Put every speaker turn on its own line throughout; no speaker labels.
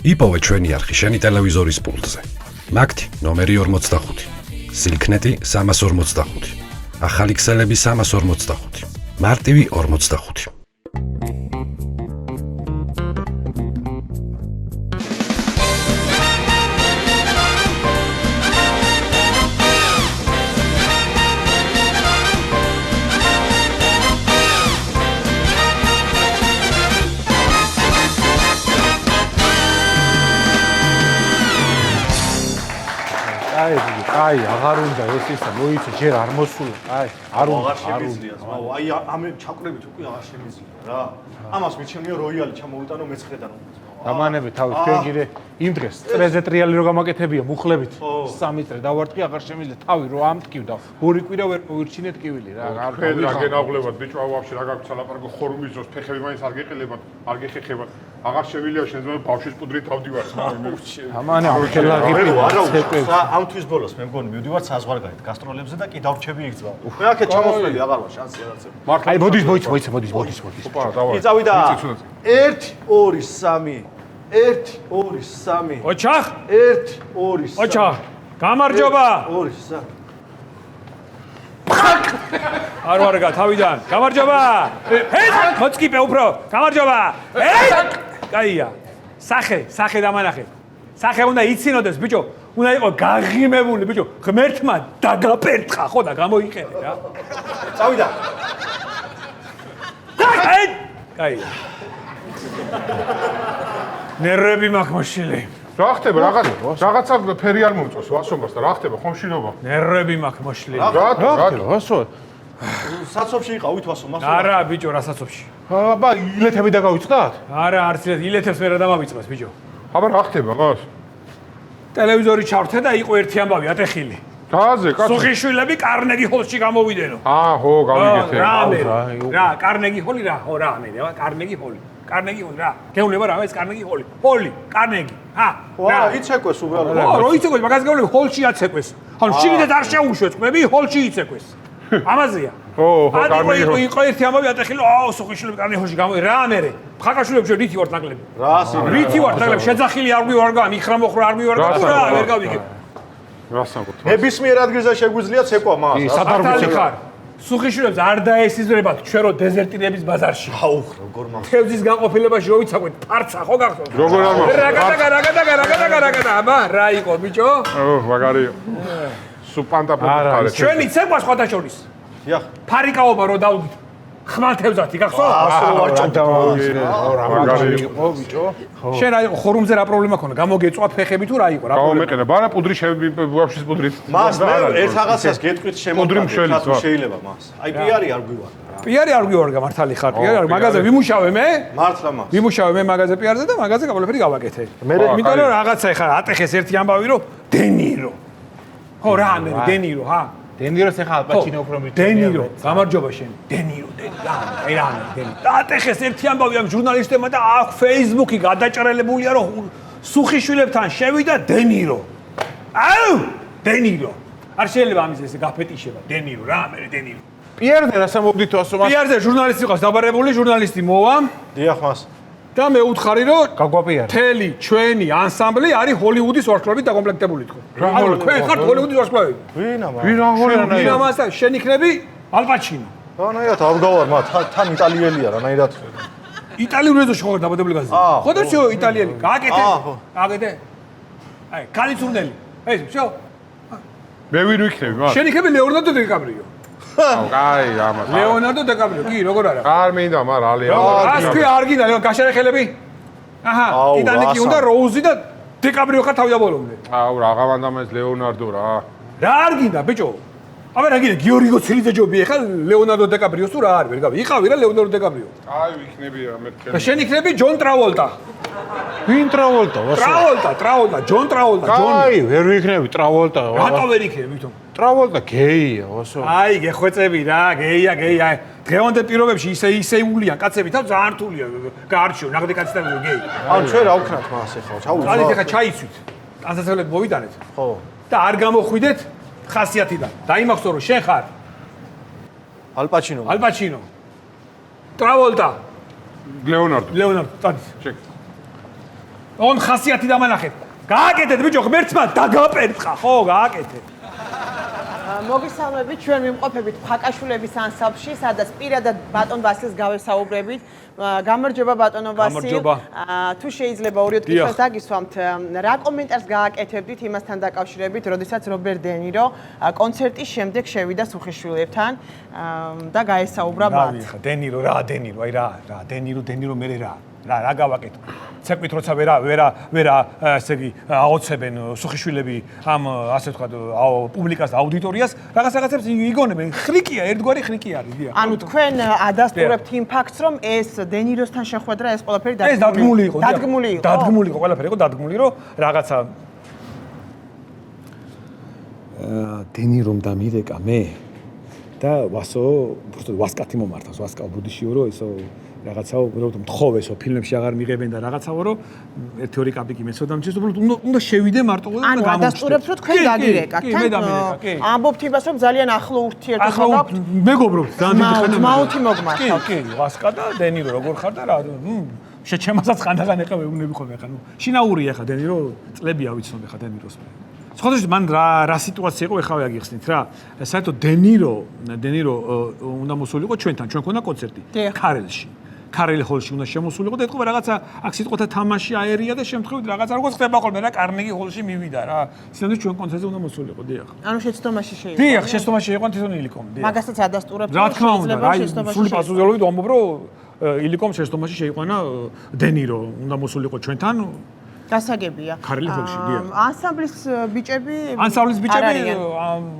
იპოვე ჩვენი არხი შენი ტელევიზორის პულტზე. მაგთი ნომერი 45, სილქნეტი 345, ახალი ქსელები 345, მარტივი 45.
აი, აღარ უნდა ეს ისა, მოიცე, ჯერ არ მოსულა. აი, არ უნდა.
აი, ამ ჩაკვრებით უკვე აღარ შემიძლია რა. ამას მიჩემია როიალი ჩამოვიტანო მე-9-დან.
დამანები თავი ჩვენ კიდე იმ დღეს წრეზე ტრიალი რო გამაკეთებია მუხლებით 3 წრე დავარტყი აღარ შემიძლია თავი რო ამტკივდა. ორი კვირა ვერ მოვირჩინეთ კივილი რა. არ
ხედრა გენაღლებად ბიჭო ვაფშე რა გაქვს ალაპარაკო ხორუმის დროს ფეხები მაინც არ გეყელებათ, არ გეხეხებათ. აღარ შევილია შეიძლება ბავშვის პუდრით თავდივარ.
ამანე აღქელაღი
არა, ამ თვის ბოლოს მე მგონი მივდივარ საზღვარგარეთ გასტროლებზე და კი დავრჩები იგზავ. მე აქეთ ჩამოსვლელი აღარ ვარ, შანსი არ აქვს.
აი მოდის მოდის.
ოპა, დავარ. იწავიდა. 1 2 3 1 2 3
ოჩახ
1 2 3
ოჩახ გამარჯობა
2 3
არ ვარგა თავიდან გამარჯობა მოწკიპე უფრო გამარჯობა კაია სახე დამანახე სახე უნდა იცინოდეს ბიჭო უნდა იყო გაღიმებული ბიჭო ღმერთმა დაგაპერთხა ხო და გამოიყენე რა
წავიდა
კაია ნერვები მაქვს მოშილი.
რა ხდება რაღაცა ფერი არ მომწონს ვასომბას და რა ხდება ხომ შინობა?
ნერვები მაქვს მოშილი.
რა?
ვასო?
საცობში იყავით ვასომბას?
არა ბიჭო რა საცობში?
აბა ილეთები დაგავიწყდათ?
არა არც ილეთებს ვერ დამავიწყებს ბიჭო.
აბა რა ხდება მას?
ტელევიზორი ჩავრთე და იყო ერთი ამბავი ატეხილი.
გააზე კაცო.
სუხიშვილები კარნეგი ჰოლში გამოვიდენო.
ხო გავიგეთ.
რა კარნეგი ჰოლი რა ხო რა მე კარნეგი ჰოლი. კარნეგი ჰოლი რა. გეუბნება რა ეს კარნეგი ჰოლი. ჰოლი, კარნეგი.
რა იცეკვეს უბრალოდ.
რა იცეკვეს, მაგას გეუბნები ჰოლში აცეკვეს. ანუ შიგნით არ შეუშვეს ყმები, ჰოლში იცეკვეს. ამაზეა.
ხო, კარნეგი ჰოლი.
იყო ერთი ამბავი ატეხილი, სუხიშვილები კარნეგი ჰოლში გამო რა მერე. ხაკაშვილებში რითი ვართ ნაკლები.
რა სიგნალი.
რითი ვართ ნაკლები, შეძახილი არ გვივარგა, მიხრამოხრა არ გვივარგა, რა ვერ გავიგებ.
რა საკუთრ.
ნებისმიერ ადგილზე შეგვიძლია ცეკვა მას.
სადარბუცე ხარ. სუხიშვილებს არ დაესიზრებათ ჩვენ რო დეზერტირების ბაზარში.
აუ, როგორ მაგ.
თევზის განყოფილებაში რო ვიცაკვეთ, ფარცა ხო გახსოვს?
როგორ არ მაქვს?
რაგადაგა, აბა, რა იყო ბიჭო?
მაგარია. სუპანტა პოპულარი.
ჩვენი ცეკვა სხვათა შორის.
დიახ.
ფარიკაობა რო დავუგით. ხმალ თევზათი გახსოვს?
იყო ბიჭო.
შენ რა იყო ხორუმზე რა პრობლემა ქონა? გამოგეწვა ფეხები თუ რა იყო? რა პრობლემა?
გამომეყენა, ბარა პუდრი ვაფშის პუდრით.
მას მე ერთ რაღაცას გეტყვით შემოგვიყვება.
მშველიც ვარ.
შეიძლება მას. აი პიარი არ გვივარ.
პიარი არ გვივარგა მართალი ხარ პიარი არ მაგაზე ვიმუშავე მე?
მართლა მას.
ვიმუშავე მე მაგაზე პიარზე და მაგაზე ყველაფერი გავაკეთე. იმიტომ რომ რაღაცა ეხა ატეხეს ერთი ამბავი რომ დენირო. ხო რა მე დენირო ჰა?
დენიროს ეხა ალპაჩინო უფრო მით.
დენირო, გამარჯობა შენ. დენირო, აი რა დენირო. ატეხეს ერთი ამბავი ამ ჟურნალისტებმა და აქ Facebook-ი გადაჭრელებულია რომ სუხიშვილებთან შევიდა დენირო. აუ, დენირო. არ შეიძლება ამის ესე გაფეტიშება. დენირო, რა მე დენირო.
პიერზე რასა მოგდით ასომას?
პიარზე ჟურნალისტი ყავს დაბარებული, ჟურნალისტი მოვა
დიახ მას.
და მე უთხარი რომ
გაგვაპიარე.
თელი ჩვენი ანსამბლი არის ჰოლივუდის ვარსკვლავით დაკომპლექტებული თქო. ანუ თქვენ ხართ ჰოლივუდის ვარსკვლავი.
ვინ ამა?
ვინ ამას და შენ იქნები ალპაჩინო.
რანაირად არ გავარ მათ თან იტალიელია რანაირად.
იტალიურ ეზოში ხო დაბადებული გაზი. ხო და შო იტალიელი. გააკეთე. გააკეთე. აი, კალიცუნელი. ეს შო.
მე ვინ ვიქნები მას?
შენ იქნები ლეონარდო დიკაპრიო.
აი ამას.
ლეონარდო დიკაპრიო. კი, როგორ არა?
არ მინდა მაგრამ ალია.
ას ქვია არ გინდა ლეონ გაშერეხელები? აჰა, ტიტანიკი უნდა როუზი და დიკაპრიო ხარ თავდაბოლომდე.
აუ რაღავანდა მას ლეონარდო რა.
რა არ გინდა ბიჭო? აბა რა გინდა გიორგი გოცელიძე ჯობია ხა ლეონარდო დიკაპრიოს თუ რა არის ვერ გავი? იყავი რა ლეონარდო დიკაპრიო.
აი ვიქნები რა მეთქე.
და შენ იქნები ჯონ ტრავოლტა.
ვინ ტრავოლტა?
ტრავოლტა, ჯონ ტრავოლტა, ჯონ.
აი, ვერ ვიქნები ტრავოლტა.
რატო ვერ იქნები თვითონ?
ტრავოლტა გეია, ვასო.
აი, გეხვეწები რა, გეია. დღევანდელ პირობებში ისეულიან კაცები თავ ძალიან რთულია. გაარჩიო, ნაღდი კაცი და გეი.
ან ჩვენ რა ვქნათ მას ახლა? ჩაუძვა.
წალით ახლა ჩაიცვით. განსაცდელად მოვიტანეთ.
ხო.
და არ გამოხვიდეთ ხასიათიდან. დაიმახსოვრე რომ შენ ხარ ალპაჩინო. ტრავოლტა.
ლეონარდო.
წადი. on ხასიათი დამანახეთ. გააკეთეთ ბიჭო, ღმერთმა დაგაპერწყა, ხო, გააკეთეთ.
მოგესალმებით, ჩვენ ვიმყოფებით ფაკაშულების ანსამბლში, სადაც პირადად ბატონ ვასილს გავესაუბრებით. გამარჯობა ბატონო ვასილ. თუ შეიძლება ორი კითხვას დაგისვამთ, რა კომენტარს გააკეთებდით იმასთან დაკავშირებით, როდესაც რობერტ დე ნირო კონცერტის შემდეგ შევიდა სუხიშვილებთან და გაესაუბრა მათ.
რა, დე ნირო, აი რა, დე ნირო მე რა გავაკეთო. ცეკვით როცა ვერა ესე იგი აოცებენ სუხიშვილები ამ ასე ვთქვათ პუბლიკას და აუდიტორიას რაღაცებს იგონებენ. ხრიკია, ერთგვარი ხრიკი არის, დიახ.
ანუ თქვენ ადასტურებთ იმ ფაქტს, რომ ეს დე ნიროსთან შეხვედრა ეს ყველაფერი
დადგმული იყო.
დადგმული იყო,
ყველაფერი იყო დადგმული, რომ რაღაცა დე ნირომ დამირეკა მე და ვასკათი მომართავს, ვასკა ბუდიშიო რომ ესო რაღაცაო მთხოვესო ფილმებში აღარ მიღებენ და რაღაცაო რომ ერთი-ორი კაპიკი მეცოდამ ჩეს უნდა შევიდე მარტო და
ანუ ადასტურებთ რომ თქვენ დაგირეკათ ამბობთ იმას რომ ძალიან ახლო ურთიერთობა გაქვთ
მეგობრობთ ძალიან
მაუთი მოგმართავს
კი ვასკა და დე ნირო როგორ ხარ და რა შეჩემასაც ხანდახან ეხა ვეუბნები ხოლმე ხა შინაურია ხა დე ნირო წლები ავიცნობ ხა დე ნიროს სხვადასხვა მან რა სიტუაცია იყო ეხავე აგიხსნით რა საერთოდ დე ნირო უნდა მოსულიყო ჩვენთან ჩვენ ქონდა კონცერტი ქარელში ქარელი ჰოლში უნდა შემოსულიყო და ეთქობა რაღაცა აქ სიტყვათა თამაში აერია და შემთხვევით რაღაცა როგორც ხდება ხოლმე რა კარნეგი ჰოლში მივიდა რა ისინი ჩვენ კონცერტზე უნდა მოსულიყო დიახ
ანუ შეცდომაში შეიყვანო
დიახ შეცდომაში შეიყვანო თვითონ ილიკომ დიახ
მაგასაც ადასტურებთ
რა თქმა უნდა აი სული პასუხისმგებლობით ვამბობ რომ ილიკომ შეცდომაში შეიყვანა დე ნირო უნდა მოსულიყო ჩვენთან
გასაგებია.
ქარელი ჰოლში, დიახ.
ანსამბლის ბიჭები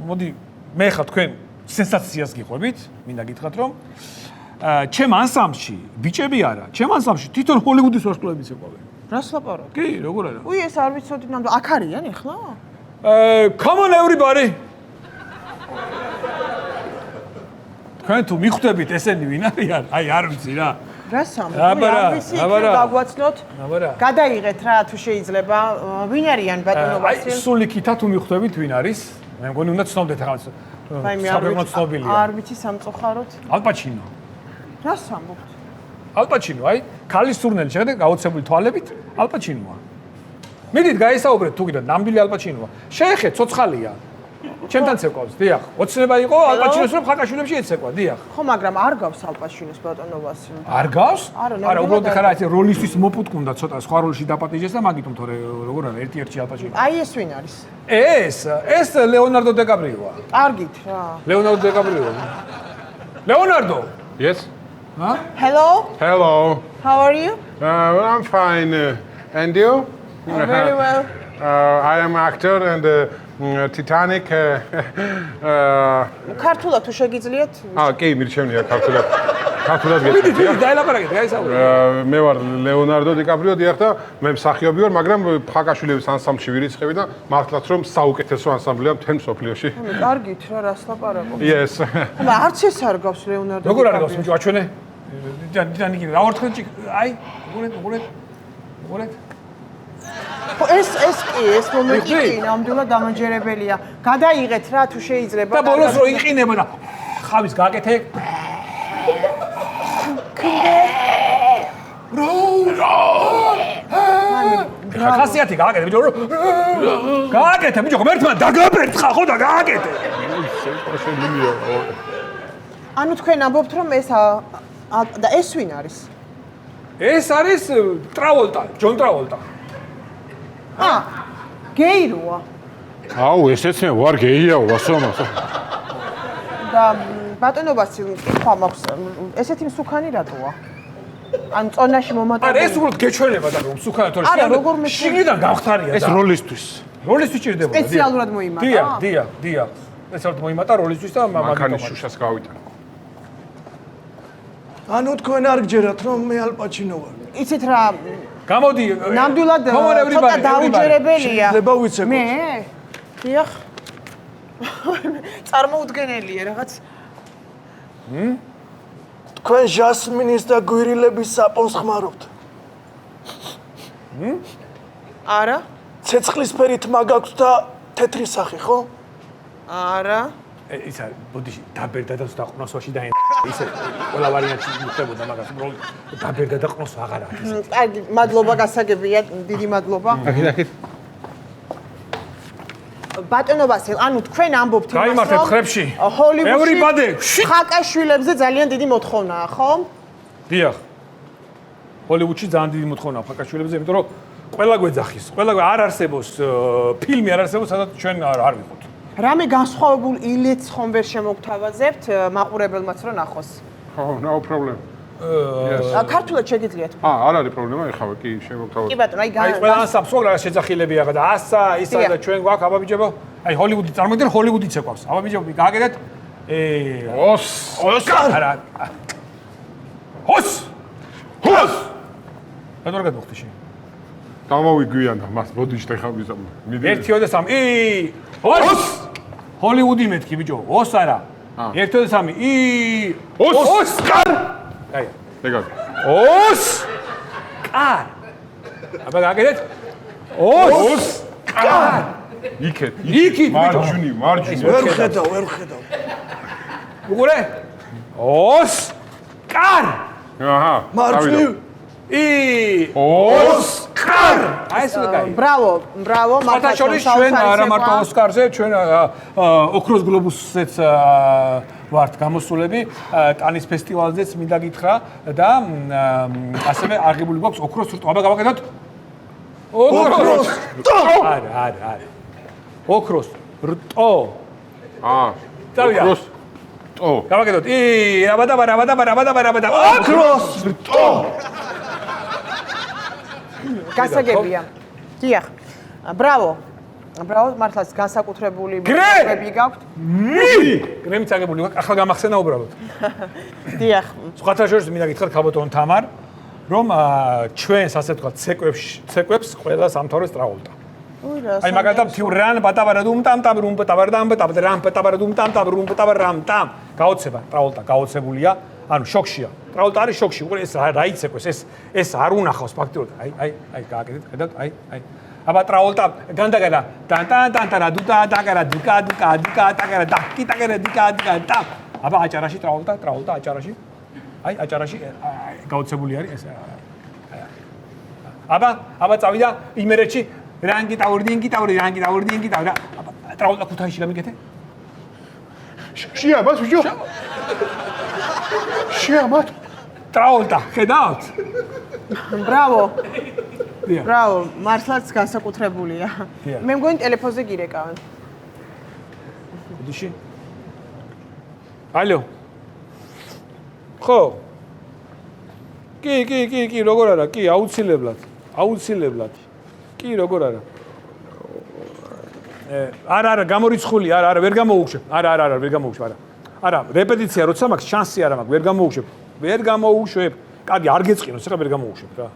მოდი მე ხა თქვენ სენსაციას გიყვებით, მინდა გითხრათ რომ ჩემ ანსამბლში ბიჭები არა, ჩემ ანსამბლში თვითონ ჰოლივუდის ვარსკვლავებიც იყვნენ.
რას ლაპარაკობ?
კი, როგორ არა?
უი ეს არ ვიცოდი ნამდვილად აქ არიან ეხლა?
Come on everybody. თქვენ თუ მიხვდებით ესენი ვინ არიან? აი არ ვიცი რა.
რას ამბობ? გაგვაცნოთ. გადაიღეთ რა თუ შეიძლება. ვინ არიან ბატონო ვასილ?
აი სული კითხა თუ მიხვდებით ვინ არის? მე მგონი უნდა ცნობდეთ რაღაც. საბერძნო ცნობილია.
არ ვიცი სამწუხაროდ.
ალპაჩინო.
რას ამბობთ?
ალპაჩინო, აი ქალის სურნელი შეხედეთ გაოცებული თვალებით ალპაჩინოა. მიდით გაესაუბრეთ თუ კიდე ნამდვილი ალპაჩინოა. შეეხეთ ცოცხალია. ჩემთან ცეკვავს, დიახ. ოცნება იყო ალპაჩინოს რომ ხაკაშვილებში ეცეკვა, დიახ.
ხო, მაგრამ არ გავს ალპაჩინოს ბატონო ვასილ.
არ გავს?
არა,
უბრალოდ ხარა ეს როლისთვის მოპუტკუნდა ცოტა სხვა როლში დაპატიჟეს და მაგიტომ თორე როგორ არა ერთ-ერთი ალპაჩინო.
აი ეს ვინ არის?
ეს ლეონარდო დეკაბრიოა.
კარგით რა.
ლეონარდო დეკაბრიო. ლეონარდო.
Yes.
Huh?
Hello.
Hello.
How are you?
I'm fine. And you?
Very well.
I am actor and Titanic.
ქართულად თუ შეგიძლიათ?
კი, მირჩევნია ქართულად. ქართულად
მიდით,
გეტყვი.
დაელაპარაკეთ, გაისაუბრეთ.
მე ვარ ლეონარდო დიკაპრიო დიახ და მე მსახიობი ვარ, მაგრამ ფაკაშვილების ანსამბლში ვირიცხები და მართლაც რომ საუკეთესო ანსამბლია მთელ მსოფლიოში.
კარგით რა, რას ლაპარაკობ?
Yes.
ხომ არც ეს არ გავს ლეონარდო.
როგორ არ გავს მიჭო აჩვენე? დანიკი რა ორთხელ აი, უყურეთ.
ეს კი, ეს მომენტი კი ნამდვილად დამაჯერებელია. გადაიღეთ რა თუ შეიძლება.
და ბოლოს რო იყინება და ხავის გააკეთე. ხასიათი გააკეთე ბიჭო. გააკეთე ბიჭო, ღმერთმა დაგაპერცხა ხო და გააკეთე.
ანუ თქვენ ამბობთ რომ ეს და ეს ვინ არის?
ეს არის ტრავოლტა, ჯონ ტრავოლტა.
გეიროა.
აუ, ესეც მე ვარ გეია, ვასომა.
და ბატონო ვასილ, კითხვა მაქვს, ესეთი მსუქანი რატოა? ან წონაში მომატებული.
არა, ეს უბრალოდ გეჩვენება და რომ მსუქანი თორე შიგნიდან გავხთარია და.
ეს როლისთვის.
როლისთვის ჭირდება.
სპეციალურად მოიმატა?
დიახ. სპეციალურად მოიმატა როლისთვის და
მანქანის შუშას გავიტან.
ანუ თქვენ არ გჯერათ რომ მე ალპაჩინო ვარ.
იცით რა,
გამოდი.
ნამდვილად ცოტა დაუჯერებელია.
შეიძლება ვიცეკოთ.
მე? დიახ. წარმოუდგენელია რაღაც.
თქვენ ჟასმინის და გვირილების საპონს ხმარობთ.
არა?
ცეცხლისფერი თმა გაქვთ და თეთრი სახე, ხო?
არა.
ისა ბოდიში დაბერდა და დაყნოსვაში და ისე ყველა ვარიანტი მოხდებოდა მაგას უბრალოდ დაბერდა და ყნოს აღარა აქვს.
კარგი, მადლობა გასაგებია, დიდი მადლობა.
აქეთ.
ბატონო ვასილ, ანუ თქვენ ამბობთ იმას,
გაიმართეთ ხრებში.
ჰოლივუდში ხაკაშვილებზე ძალიან დიდი მოთხოვნაა, ხო?
დიახ. ჰოლივუდში ძალიან დიდი მოთხოვნაა ხაკაშვილებზე, იმიტომ რომ ყველა გვეძახის, ყველა არ არსებობს ფილმი არ არსებობს, სადაც ჩვენ არ ვიყოთ.
რამე განსხვავებულ ილეთს ხომ ვერ შემოგთავაზებთ მაყურებელმაც რომ ნახოს?
ხო, no problem.
ქართულად შეგიძლიათ?
არ არის პრობლემა, ეხლა კი შემოგთავაზებთ.
კი ბატონო,
აი ყველა სამსო რა შეძახილები აღა და ასა ისა და ჩვენ გვაქვს აბაბიჯებო. აი ჰოლივუდი წარმოგიდგენ ჰოლივუდიც ეკვავს. აბაბიჯები გააკეთეთ არა. ჰოს! რა თქმა უნდა შენ.
დამოვიგვიანდა მას ბოდიში ხა ვიზამ.
1 2 3 ჰოს! ჰოლივუდი მეთქი ბიჭო, ჰოს არა. 1 2 3 ოსკარ! აი
ეგა.
ოსკარ! აბა გააკეთეთ ოსკარ!
იქეთ
იქით ბიჭო.
მარჯვნივ.
ვერ ხედავ.
უყურე? ოსკარ!
აჰა.
მარჯვნივ.
ოსკარ! აი ეს მაგარი.
ბრავო,
მართლა შორის ჩვენ არა მარტო ოსკარზე, ჩვენ ოქროს გლობუსზეც ვართ გამოსულები, ტანის ფესტივალზეც მინდა გითხრა და ასევე აღებული გვაქვს ოქროს რტო. აბა გავაკეთოთ. ოქროს რტო. არა. ოქროს რტო.
ოქროს რტო.
გავაკეთოთ. რაბადა. ოქროს რტო.
გასაგებია. დიახ. ბრავო, მართლაც განსაკუთრებული მოგებები გაქვთ.
გრემიც აგებული გვაქვს, ახლა გამახსენა უბრალოდ.
დიახ.
სხვათა შორის მინდა გითხრათ ქალბატონ თამარ, რომ ჩვენს ასე ვთქვათ ცეკვებს ყველა სამთავროს ტრაულტა. აი მაგალითად თიურან ბატაბარადუმ ტამ რუმ ბატაბარდამ ბატაბარამ ბატაბარადუმ ტამ რუმ ბატაბარამ ტამ გაოცება ტრაულტა გაოცებულია, ანუ შოქშია. ტრაულტა არის შოქში, უყურე ეს რა იცეკვეს, ეს არ უნახავს ფაქტიურად. აი გააკეთეთ, ხედავთ, აი. აბა ტრაულტა განდაგარა ტან დუტა დაგარა დიკა ტაგარა დაკი ტაგარა დიკა ტამ. აბა აჭარაში ტრაულტა აჭარაში. აი აჭარაში გაოცებული არის ეს. აბა წავიდა იმერეთში რანგი ტაურდინგი ტრაულტა ქუთაისში გამიგეთე?
შეამათ ბიჭო. შეამათ
ტრაულტა, ხედავთ?
ბრავო, მართლაც განსაკუთრებულია. მე მგონი ტელეფონზე გირეკავენ.
ბოდიში. ალო. ხო. კი, როგორ არა? კი, აუცილებლად. კი, როგორ არა? არა, გამორიცხული, არა, ვერ გამოუშვებ. არა, ვერ გამოუშვებ, არა. არა, რეპეტიცია როცა მაქვს, შანსი არა მაქვს, ვერ გამოუშვებ. კარგი, არ გეწყინოს, ახლა ვერ გამოუშვებ რა.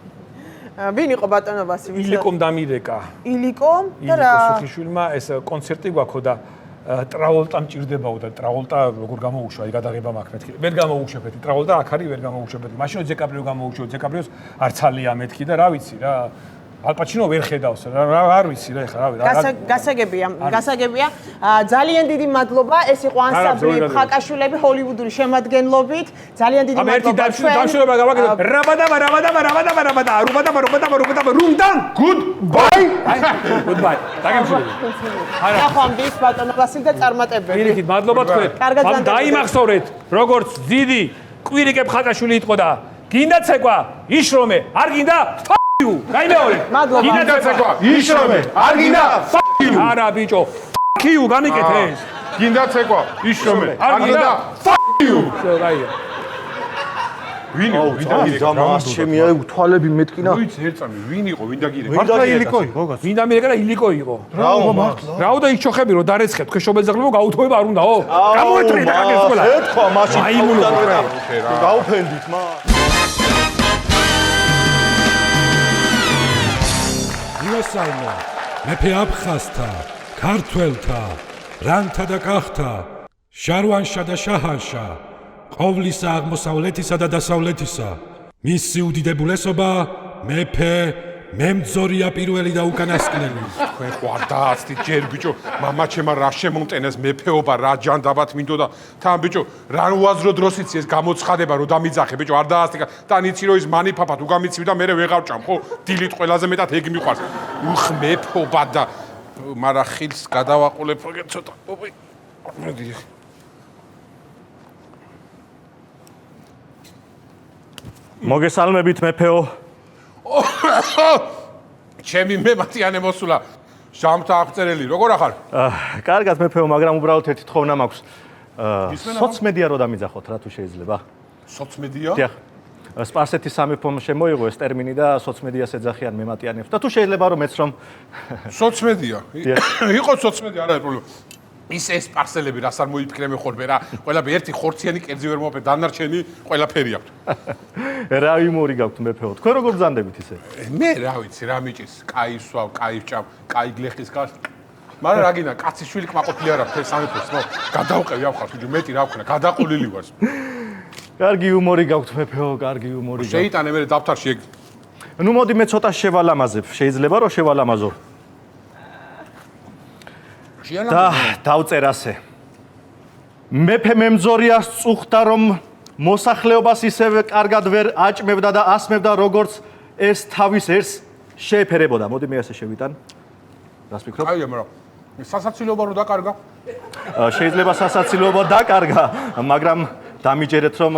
ვინ იყო ბატონო ვასილი?
ილიკომ დამირეკა.
ილიკო და რა?
ილიკო სუხიშვილმა ეს კონცერტი გვაქო და ტრაულტა მჭირდებაო და ტრაულტა როგორ გამოუშვა, აი გადაღება მაქვს მეთქი. ვერ გამოუშვებდი, ტრაულტა აქ არის, ვერ გამოუშვებდი. მაშინ ძეკაბრიო გამოუშვო, ძეკაბრიოს არც ალია მეთქი და რა ვიცი რა. ალპაჩინო ვერ ხედავს რა არ ვიცი რა ეხლა რა
გასაგებია ძალიან დიდი მადლობა ეს იყო ანსამბლი ხაკაშვილები ჰოლივუდური შემადგენლობით ძალიან დიდი მადლობა
დამშვება გავაკეთოთ რაბადა რუმდან goodbye დაგემშვიდობ
არა ხომდის ბატონო ვასილ და წარმატებები
მირიქით მადლობა თქვენ დაიმახსოვრეთ როგორც დიდი კვირიკებ ხაკაშვილი იყო და გინდა ცეკვა იშრომე არ გინდა გაიმეორე
მადლობა
ცეკვა იშრომე არ გინდა
არა ბიჭო you გამიკეთე ეს
გინდა ცეკვა იშრომე არ გინდა you
რაია
ვინ იყო ვინდა
მას ჩემი აი თვალები მეტკინა
ვიცი ერწამი ვინ იყო ვინდა გირეკა
ვინდა ილიკო იყო
ვინდა მიერეკა და ილიკო იყო
რაო მართლა
რაო და იქ ჩოხები რო დარეცხეთ თქვენ შობელძაღლებო გაუთხოვება არ უნდაო გამოეთრე და გაკეთე ყველა
ეთქვა მაშინ გაუფენდით მა
ივასაინო მეფე აფხაზთა ქართველთა რანთა და კახთა შარვანშა და შაჰანშა ყოვლისა აღმოსავლეთისა და დასავლეთისა მისი უდიდებულესობა მეფე მე მძორია პირველი და უკანასკნელი.
თქვენ ხო არ დააცდით ჯერ ბიჭო, მამა ჩემა რა შემომტენეს მეფეობა, რა ჯანდაბათ მინდოდა. თან ბიჭო, რა უაზრო დროს იცი ეს გამოცხადება რომ დამიძახე ბიჭო, არ დააცდი. თან იცი რომ ის მანიფაფად უგამიცივი და მე ვეღარ ჭამ, ხო? დილით ყველაზე მეტად ეგ მიყვარს. უხ მეფეობა და მარა ხილს გადავაყოლებ ეგ ცოტა. მოდი.
მოგესალმებით მეფეო.
ჩემი მემატიანე მოსულა. ჟამთა აღწერელი, როგორ ახარ?
კარგად მეფეო, მაგრამ უბრალოდ ერთი თხოვნა მაქვს. სოცმედია რო დამიძახოთ რა თუ შეიძლება?
სოცმედია?
დიახ. სპარსეთის სამეფომ შემოიღო ეს ტერმინი და სოცმედიას ეძახიან მემატიანებს. და თუ შეიძლება რომ მეც რომ
სოცმედია. იყო სოცმედია, არა პრობლემა. ის ეს პარსელები რას არ მოიფიქრე მე ხოლმე რა. ყველაფერი ერთი ხორციანი კერძი ვერ მოვაფე, დანარჩენი ყველაფერი აქვს.
რა იმორი გაქვთ მეფეო? თქვენ როგორ ბრძანდებით ისე?
მე რა ვიცი, რა მიჭის, კაი სვავ, კაი ვჭამ, კაი გლეხის გას. მაგრამ რა გინდა, კაცის შვილი კმაყოფილი არა მთელ სამეფოს, ნო, გადავყევი ავხარ, თუჯი მეტი რა ვქნა, გადაყოლილი ვარ.
კარგი იუმორი გაქვთ მეფეო, კარგი იუმორი გაქვთ.
შეიტანე მე დაფთარში ეგ.
ნუ მოდი მე ცოტა შევალამაზებ. შეიძლება რომ შევალამაზო. და დავწერ ასე. მეფე მემძორია წუხდა რომ მოსახლეობას ისევე კარგად ვერ აჭმევდა და ასმევდა როგორც ეს თავის ერს შეეფერებოდა. მოდი მე ასე შევიტან. რას ფიქრობ?
აი მაგრამ სასაცილოობა რო დაკარგა?
შეიძლება სასაცილოობა დაკარგა, მაგრამ დამიჯერეთ რომ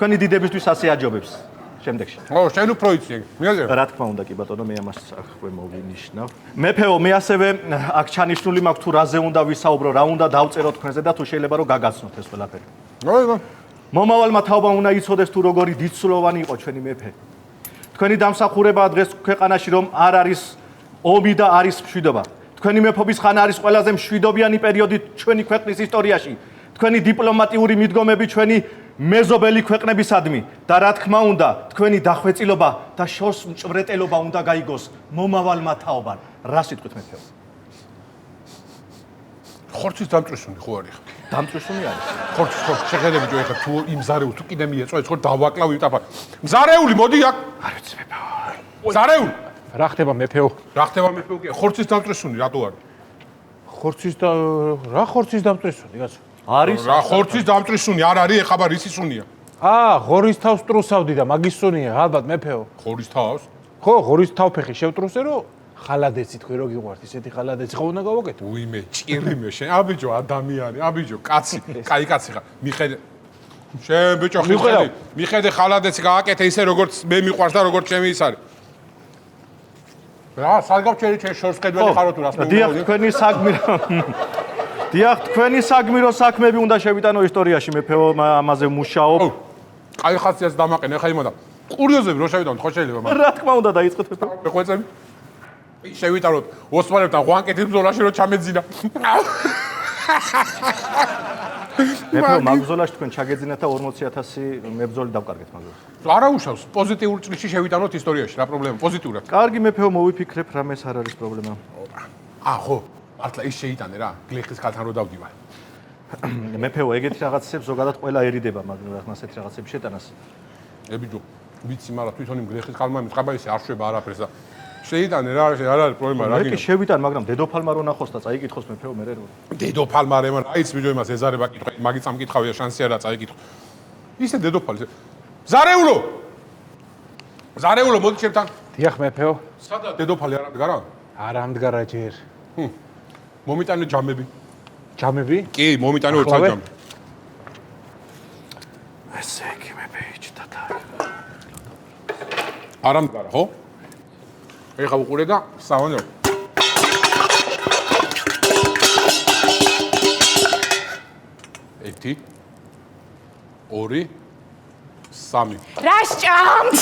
თქვენი დიდებისთვის ასე აჯობებს შემდეგში.
ო, შენ უფრო იცი ეგ. მიაზე?
რა თქმა უნდა კი ბატონო, მე ამას აქვე მოვინიშნავ. მეფეო, მე ასევე აქ ჩანიშნული მაქვს თუ რაზე უნდა ვისაუბრო, რა უნდა დავწერო თქვენზე და თუ შეიძლება რომ გაგაცნოთ ეს ყველაფერი.
ოღონდ
მომავალმა თაობამ უნდა იცოდეს თუ როგორი დიდსულოვანი იყო ჩვენი მეფე. თქვენი დამსახურებაა დღეს ქვეყანაში რომ არ არის ომი და არის მშვიდობა. თქვენი მეფობის ხანა არის ყველაზე მშვიდობიანი პერიოდი ჩვენი ქვეყნის ისტორიაში. თქვენი დიპლომატიური მიდგომები ჩვენი მეზობელი ქვეყნებისადმი და რა თქმა უნდა, თქვენი დახვეწილობა და შორს მჭვრეტელობა უნდა გაიგოს მომავალმა თაობამ. რა სიტყვით მეფეო?
ხორცის დამწვისუნი ხო არის?
დამწვისუნი არის.
ხორცის ხო შეხედები ჯო ეხლა თუ იმზარეულ თუ კიდე მიეწო ეს ხო დავაკლავი ტაფა. მზარეული მოდი აქ.
არ ვიცი მეფეო.
მზარეული.
რა ხდება მეფეო?
რა ხდება მეფეო კი? ხორცის დამწვისუნი რატო არის?
ხორცის და რა ხორცის დამწვისუნი კაცო?
არის
რა ხორცის დამწვისუნი არ არის ეხაბარ ისი სუნია?
ღორის თავს ტრუსავდი და მაგის სუნია ალბათ მეფეო.
ხორის თავს?
ხო, ღორის თავფეხი შევტრუსე რომ ხალადეცი თქვენ რო გიყვართ ისეთი ხალადეცი ხო უნდა გავაკეთო?
უიმე, ჭირიმე შენ. აბიჯო ადამიანი, აბიჯო კაცი, კაი კაცი ხარ. მიხედე შენ ბიჭო ხედი, მიხედე ხალადეცი გააკეთე ისე როგორც მე მიყვარს და როგორც ჩემი ის არის. რა, სალგავჩერი ჩემ შორს ხედველი ხარო თუ რას
დიახ, თქვენი საგმირო დიახ, თქვენი საგმირო საქმეები უნდა შევიტანო ისტორიაში, მეფეო, ამაზე მუშაობ.
კაი ხასიათს დამაყენე ხა იმოდა. კურიოზები რო შევიტანოთ, ხო შეიძლება მაგრამ.
რა თქმა უნდა დაიწყოთ მეფეო.
მეყვეწები. შევიტანოთ ოსმალებთან ღვანკეთის ბრძოლაში რო ჩამეძინა.
მეფეო, მაგ ბრძოლაში თქვენ ჩაგეძინათ და 40,000 მებრძოლი დავკარგეთ მაგას.
არა უშავს, პოზიტიურ წრეში შევიტანოთ ისტორიაში, რა პრობლემა, პოზიტიურად.
კარგი მეფეო, მოვიფიქრებ, რამეს არ არის პრობლემა.
ხო, მართლა ის შეიტანე რა, გლეხის ხალთან რო დავდივარ.
მეფეო, ეგეთი რაღაცებს ზოგადად ყველა ერიდება, მაგრამ ასეთი რაღაცების შეტანას.
ებიჯო, ვიცი, მაგრამ თვითონ იმ გლეხის ხალმა მიყაბა ისე არ შვება არაფერს და შეიტანე რა, არ არის პრობლემა რა
მე კი
გინდა.
შევიტან, მაგრამ დედოფალმა რო ნახოს და წაიკითხოს მეფეო მე რო.
დედოფალმა რემა, აიც ბიჯო იმას ეზარება კითხვა, მაგის წამკითხავია შანსი არა წაიკითხო. ისე დედოფალი. ზარეულო! ზარეულო, მოდი ჩემთან.
დიახ მეფეო.
სადა დედოფალი არ ამდგარა?
არ ამდგარა ჯერ.
მომიტანე ჯამები.
ჯამები?
კი, მომიტანე ორ ჯამი.
ესე იგი მეფეიჭდა და.
არ ამდგარა, ხო? ეხა უყურე და სავანო. ერთი, ორი, სამი.
რა სჭამთ?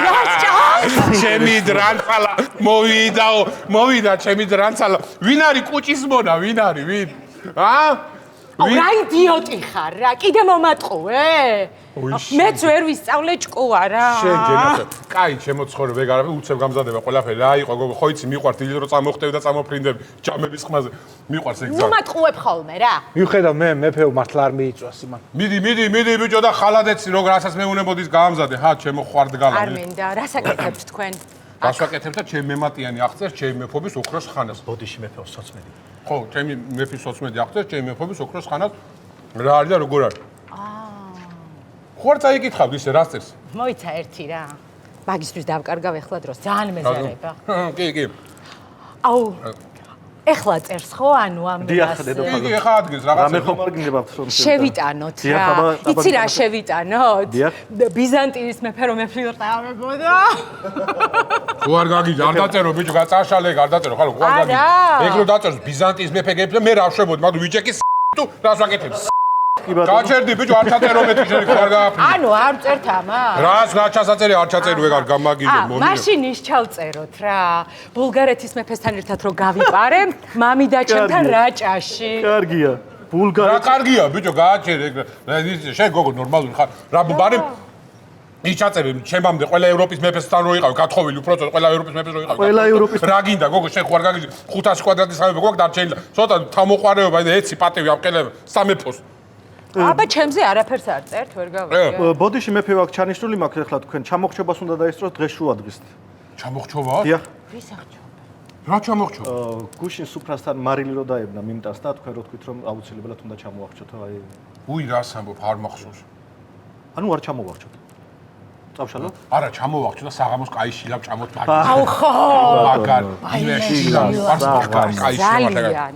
რა სჭამთ?
ჩემი დრანცალა მოვიდა ჩემი დრანცალა. ვინ არის კუჭის მონა, ვინ არის, ვინ?
რა იდიოტი ხარ რა, კიდე მომატყუე? მეც ვერ ვისწავლე ჭკუა რა.
შენ ჯენახე. კაი, შემოცხორე ვეგარ უცებ გამზადება ყველაფერი. რა იყო, ხო იცი, მიყვართ დილით რომ წამოხტები და წამოფრინდები ჯამების ხმაზე. მიყვარს ეგ
ნუ მატყუებ ხოლმე რა.
მიუხედავ მე მეფეო მართლა არ მიიწვას იმან.
მიდი ბიჭო და ხალადეცი როგორ რასაც მეუნებოდის გაამზადე. ჰა, ჩემო ხვარდგალა.
არ მინდა, რას აკეთებთ თქვენ?
გასვაკეთებ და ჩემი მემატიანი აღწერს ჩემი მეფობის ოქროს ხანას.
ბოდიში მეფეო სოცმედი.
ხო, ჩემი მეფის სოცმედი აღწერს ჩემი მეფობის ოქროს ხანას. რა არის და როგორ არის? ხო არ წაიკითხავთ ისე რა წერს?
მოიცა ერთი რა. მაგისთვის დავკარგავ ეხლა დროს, ძალიან მეზარება.
კი.
აუ. ეხლა წერს ხო, ანუ ამ
დიახ, დედოფალ.
კი, ეხა ადგილს რაღაცა.
რამე ხომ არ გინდებათ რომ
შევიტანოთ რა. იცი რა შევიტანოთ? ბიზანტიის მეფე რომ მეფილტავებოდა.
ხო არ გაგიჯდა, არ დაწერო ბიჭო, გაწაშალე, არ დაწერო, ხალხო, ხო არ გაგიჯდა. ეგ რო დაწერს ბიზანტიის მეფე გეფლე, მე რა ვშებოდი, მაგრამ ვიჭეკი თუ რას ვაკეთებ? გაჩერდი ბიჭო, არ ჩაწერო მეთქი შენ ხო არ გააფრინე.
ანუ არ წერთ ამას?
რას რა ჩასაწერი, არ ჩაწერო, ეგ არ გამაგიჟე, მომი.
მაშინ ის ჩავწეროთ რა. ბულგარეთის მეფესთან ერთად რო გავიყარე, მამი და ჩემთან რაჭაში.
კარგია.
რა
ბულგარეთი
კარგია ბიჭო, გააჩერე ეგ. შენ გოგო ნორმალური ხარ. რა ბარემ ის ჩაწერე ჩემამდე ყველა ევროპის მეფესთან რო იყავ, გათხოვილი უბრალოდ ყველა ევროპის მეფეს რო იყავ.
ყველა ევროპის
რა გინდა გოგო, შენ ხო არ გაგიჟე 500 კვადრატის სამეფო გვაქვს დარჩენილი. ცოტა თავმოყარეობა და ეცი პატივი ამყელებ სამეფოს.
აბა ჩემზე არაფერს არ წერთ, ვერ გავიგე.
ბოდიში მეფე ვაქვს ჩანიშნული მაქვს ეხლა თქვენ ჩამოხრებას უნდა დაესწროთ დღეს შუადღისთ.
ჩამოხრჩობა?
დიახ.
ვის აღჭო?
რა ჩამოხრჩობა?
გუშინ სუფრასთან მარილი რო დაებნა მიმტარს და თქვენ რო თქვით რომ აუცილებლად უნდა ჩამოახრჩოთ აი.
უი რას ამბობ, არ მახსოვს.
ანუ არ ჩამოვახრჩოთ. წავშალო?
არა, ჩამოვახრჩო და საღამოს კაი შილავ čamot მაგ.
აუ ხო.
მაგარ. შილავ, არც მაგარ, კაი შილავ მაგარ.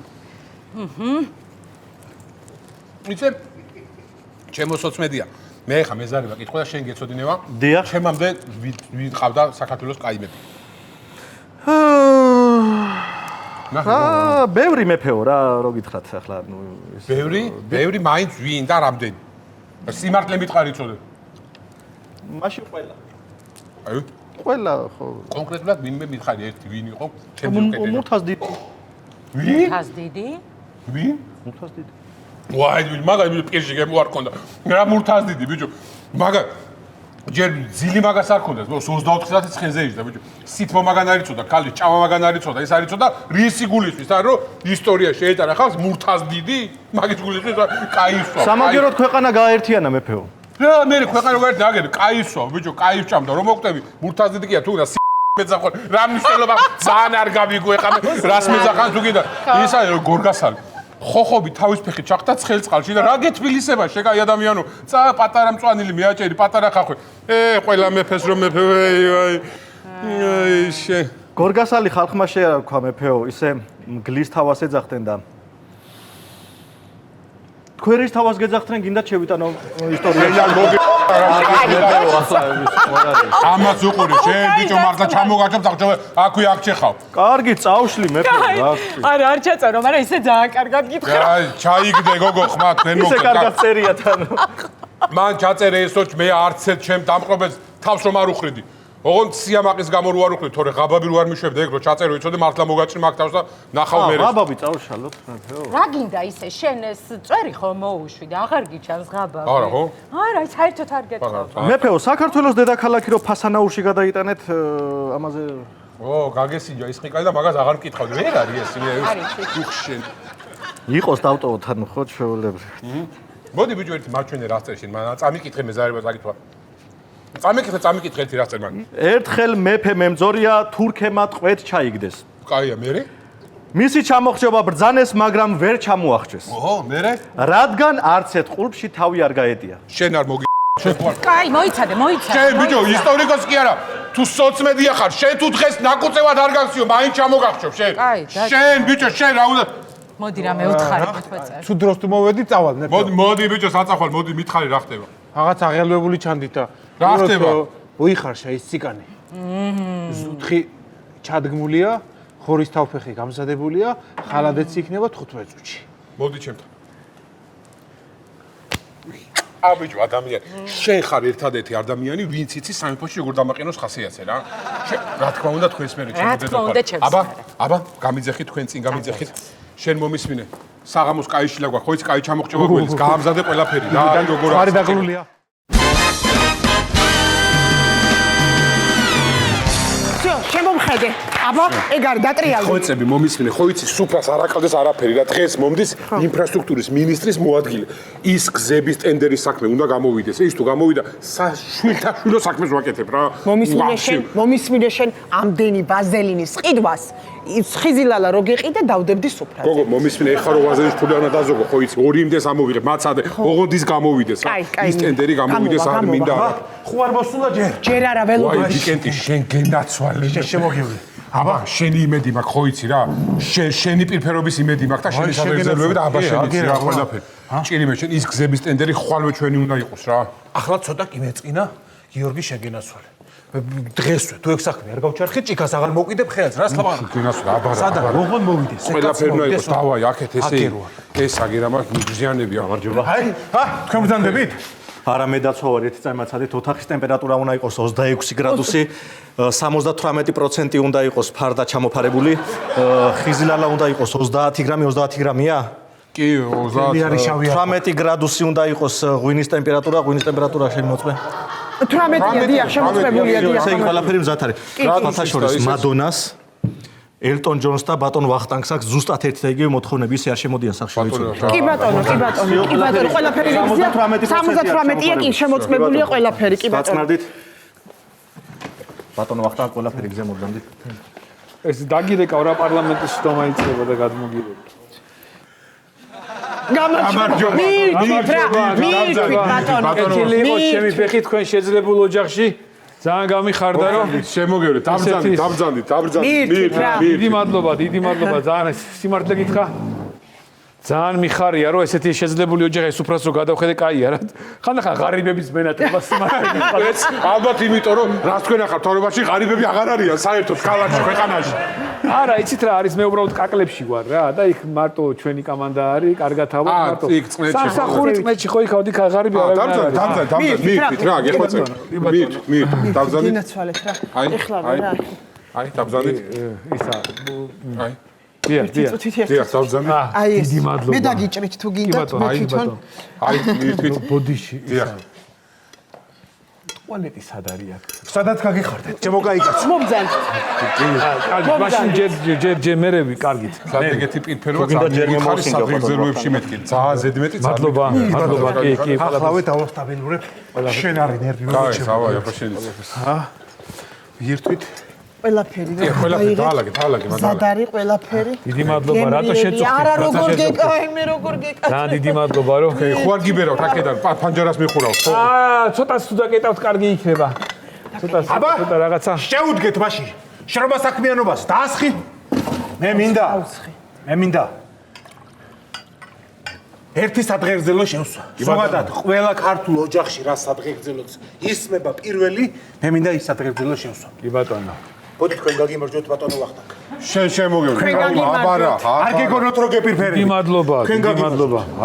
იცი? ჩემო სოცმედია. მე ხა მეზარება კითხვა და შენ გეცოდინევა?
დიახ.
ჩემამდე ვიყავდა საქართველოს კაი მეფე.
ბევრი მეფეო რა რო გითხრათ ახლა ნუ ეს
ბევრი მაინც ვინ და რამდენი? სიმართლე მითხარი იცოდე.
მაშინ ყველა.
აი,
ყველა ხო.
კონკრეტულად ვინმე მითხარი ერთი ვინ იყო? ჩემი უკეთესი.
მურთას დიდი.
ვინ?
თას დიდი?
ვინ?
მურთას დიდი.
ვაი, მაგა პირში გემო არ ქონდა. რა მურთას დიდი ბიჭო. მაგა ჯერ ძილი მაგას არ ქონდა, 24 საათი ცხენზე იჯდა ბიჭო. სითმო მაგან არ იცოდა, ქალის ჭამა მაგან არ იცოდა, ეს არ იცოდა რისი გულისთვის, არა რომ ისტორია შეეტარა ხალხს მურთას დიდი, მაგის გულისთვის კაისვა.
სამაგეროდ ქვეყანა გააერთიანა მეფეო.
რა მე ქვეყანა გაერთი აგერ კაისვა ბიჭო, კაის ჭამდა რომ მოკვდები მურთას დიდი კია თუ და მეძახო რა მნიშვნელობა ძალიან არ გავიგო ეხლა რას მეძახან თუ კიდე ისა გორგასალი ხოხობი თავის ფეხით ჩახდა ცხელ წყალში და რა გეთბილისება შეკაი ადამიანო წა პატარა მწვანილი მიაჭერი პატარა ხახვი ყველა მეფეს რომ მეფე აი შე
გორგასალი ხალხმა შეარქვა მეფეო ისე მგლის თავს ეძახდნენ და თქვერის თავს გეძახდნენ გინდათ შევიტანო ისტორია
მოგე ამას უყური შენ ბიჭო მართლა ჩამოგაჭამ წავჭავე აქვე აქ ჩეხავ
კარგი წავშლი მეფე რა
არა არ ჩაწერო მაგრამ ისე ძალიან კარგად გითხრა
აი ჩაიგდე გოგო ხმა თქვენ მოგე
ისე კარგად წერია თან
მან ჩაწერე ესოჩ მე არცეთ ჩემ დამყრობელს თავს რომ არ უხრიდი ოღონდ სიამაყის გამო რო არ უხრიდ თორე ღაბაბი რო არ მიშვებდი ეგ რო ჩაწერო იცოდე მართლა მოგაჭრი მაგ თავს და ნახავ მე
ღაბაბი წავშალოთ მეფეო
რა გინდა ისე შენ ეს წვერი ხო მოუშვი და აღარ გიჩანს ღაბაბი
არა ხო
არა საერთოდ არ გეტყობ
მეფეო საქართველოს დედაქალაქი რო ფასანაურში გადაიტანეთ ამაზე
ო გაგესინჯა ის ყიკალი და მაგას აღარ მკითხავდი ვერ არის ეს მე უხშენ
იყოს დავტოვოთ ანუ ხო ჩვეულებრივ
მოდი ბიჭო ერთი მარჩვენე რა წერ შენ მან წამიკითხე მეზარება საკითხვა წამიკითხე ერთი რა წერ მან
ერთხელ მეფე მემძორია თურქებმა ტყვედ ჩაიგდეს
კაია მე
მისი ჩამოხრჩობა ბრძანეს მაგრამ ვერ ჩამოახჩეს
ოჰო მე
რადგან არც ერთ ყურბში თავი არ გაეტია
შენ არ მოგი შენ ხო არ
კაი მოიცადე
შენ ბიჭო ისტორიკოსი კი არა თუ სოცმედია ხარ შენ თუ დღეს ნაკუწევად არ გაქციო მაინც ჩამოგახჩობ შენ შენ ბიჭო შენ რა უნდა
მოდი რა მე უთხარი მოწერ
თუ დროს თუ მოვედი წავალ მე
მოდი ბიჭო საწახვალ მოდი მითხარი რა ხდება
რაღაც აღელვებული ჩანდით და
რა ხდება
უიხარშა ის ციკანი ზუთხი ჩადგმულია ხორის თავფეხი გამზადებულია ხალადეც იქნება 15 წუთში
მოდი ჩემთან აბიჭო ადამიანი შენ ხარ ერთადერთი ადამიანი ვინც იცი სამეფოში როგორ დამაყენოს ხასიათზე რა რა თქმა უნდა თქვენს მერე აბა გამიძახით თქვენ წინ გამიძახით შენ მომისმინე საღამოს კაი შილა გვაქვს ხო იცი კაი ჩამოხრჩობა გველის გაამზადე ყველაფერი რა არის როგორ არის
ხარი დაგლულია
всё შემომხედე აბა, ეგ არის დატრიალდი.
ხოწები მომისმინე, ხო იცი, სუფრას არ აკლდეს არაფერი რა. დღეს მომდის ინფრასტრუქტურის მინისტრის მოადგილე. ის გზების ტენდერის საქმე უნდა გამოვიდეს. ის თუ გამოვიდა, შვილთაშვილო საქმეს ვაკეთებ რა.
მომისმინე შენ ამდენი ბაზელინის ყიდვას. ხიზილალა რო გეყიდე დავდებდი სუფრაზე.
გოგო, მომისმინე, ეხლა რო ვაზელის ფული არ დაზოგო, ხო იცი, ორი იმდეს ამოვიღებ, მაცადე, ოღონდის გამოვიდეს რა. ის ტენდერი გამოვიდეს არ მინდა რა.
ხო არ მოსულა ჯერ.
ჯერ არა ველოდი.
აი, ვიკენდი შენ გენაცვალე.
შემოგივლი.
აბა, შენი იმედი მაქვს, ხო იცი რა. შენი პირფერობის იმედი მაქვს და შენი საგრძელოები და აბა შენი იცი რა ყველაფერი. ჭირიმე შენ ის გზების ტენდერი ხვალვე ჩვენი უნდა იყოს რა.
ახლა ცოტა კი მეწყინა გიორგი შეგენაცვალე. დღესვე თუ ეგ საქმე არ გავჩარხე, ჭიქას აღარ მოვკიდებ ხელს, რა სლაბა.
გენაცვალე, აბა რა.
სადაც როგორ მოვიდეს?
ყველაფერი უნდა იყოს, დავაი, აქეთ ესე. ეს აგერამა მიგზიანები გამარჯობა.
აი, თქვენ ბრძანდებით? არა, მე დაცვავარ ერთი წამაცადით, ოთახის ტემპერატურა უნდა იყოს 26 გრადუსი, 78% უნდა იყოს ფარდა ჩამოფარებული, ხიზილალა უნდა იყოს 30 გრამი, 30 გრამია?
კი,
18 გრადუსი უნდა იყოს ღვინის ტემპერატურა შემოწმე.
18-ია, დიახ, შემოწმებულია, დიახ.
ესე იგი ყველაფერი მზად არის. ფათაშორის მადონას, ელტონ ჯონს და ბატონ ვახტანგს აქვს ზუსტად ერთი და იგივე მოთხოვნები, ისე არ შემოდიან სახში ვიცოდი.
კი ბატონო, ყველაფერი 78-ია კი შემოწმებულია ყველაფერი, კი ბატონო.
დაწნარდით. ბატონ ვახტანგ ყველაფერი გზე მოგდამდით.
ეს დაგირეკავ რა პარლამენტის შტომა იწება და გადმოგირეკავ.
გამარჯობა.
ბატონო, ჩემი ფეხი თქვენ შეძლებულ ოჯახში ძალიან გამიხარდა რომ
შემოგევლე, დაბრძანდით.
დიდი მადლობა, ძალიან სიმართლე გითხრა. ძალიან მიხარია რომ ესეთი შეძლებული ოჯახი სუფრას რო გადავხედე, კაია რა. ხანდახან ღარიბების მენატება სიმართლე.
ალბათ იმიტომ რომ რას თქვენ ახლა თორობაში ღარიბები აღარ არიან საერთოდ ქალაქში, ქვეყანაში.
არა, იცით რა არის, მე უბრალოდ კაკლებში ვარ რა და იქ მარტო ჩვენი კომანდა არის, კარგად ავარ მარტო.
იქ წნეთში.
სამსახური წნეთში ხო იქ ავდი ღარიბი არ არის.
დამძანდით რა, გეხმაწე. დამძანდით.
გინაცვალეთ რა. ეხლა რა.
აი, დამძანდით.
ისა.
აი.
დიახ.
დავძანდით.
აი ეს.
დიდი მადლობა.
მე დაგიჭრით თუ გინდათ მე თვითონ.
აი, მირთვით.
ბოდიში.
დიახ.
ტუალეტი სად არის აქ?
სადაც გაგიხარდეთ, ჩემო გაიგაცო.
მომძან.
კარგი, მაშინ ჯერ მერევი, კარგით.
ეგეთი პირფეროა ხარი საგრძელოებში მეთქი. ძალიან ზედმეტი წარგი.
მადლობა, კი.
ახლავე დავასტაბილურებ. შენ არის ნერვი
კაი, სავაი, აბა შენი.
ირთვით.
ყველაფერი რა.
ყველაფერი დაალაგე,
ზად არის ყველაფერი.
დიდი მადლობა, რატო შეწუხდი?
არა, როგორ გეკავი, მე როგორ გეკავი.
ძალიან დიდი მადლობა, რომ
ხო არ გიბერავთ აქედან, ფანჯარას მიხურავთ, ხო?
ცოტას თუ დაკეტავთ, კარგი იქნება. ცოტა რაღაცა.
შეუდგეთ მაშინ. შრომა საქმიანობას დაასხი. მე მინდა. ერთი სადღეგრძელო შევსვა. ზოგადად ყველა ქართულ ოჯახში რა სადღეგრძელოც ისმება პირველი, მე მინდა ის სადღეგრძელო შევსვა.
კი ბატონო.
ბოდი თქვენ გაგიმარჯვეთ ბატონო ვახტანგ.
შენ შემოგევლე. აბა რა.
არ გეგონოთ რო გეპირფერები.
დიდი მადლობა.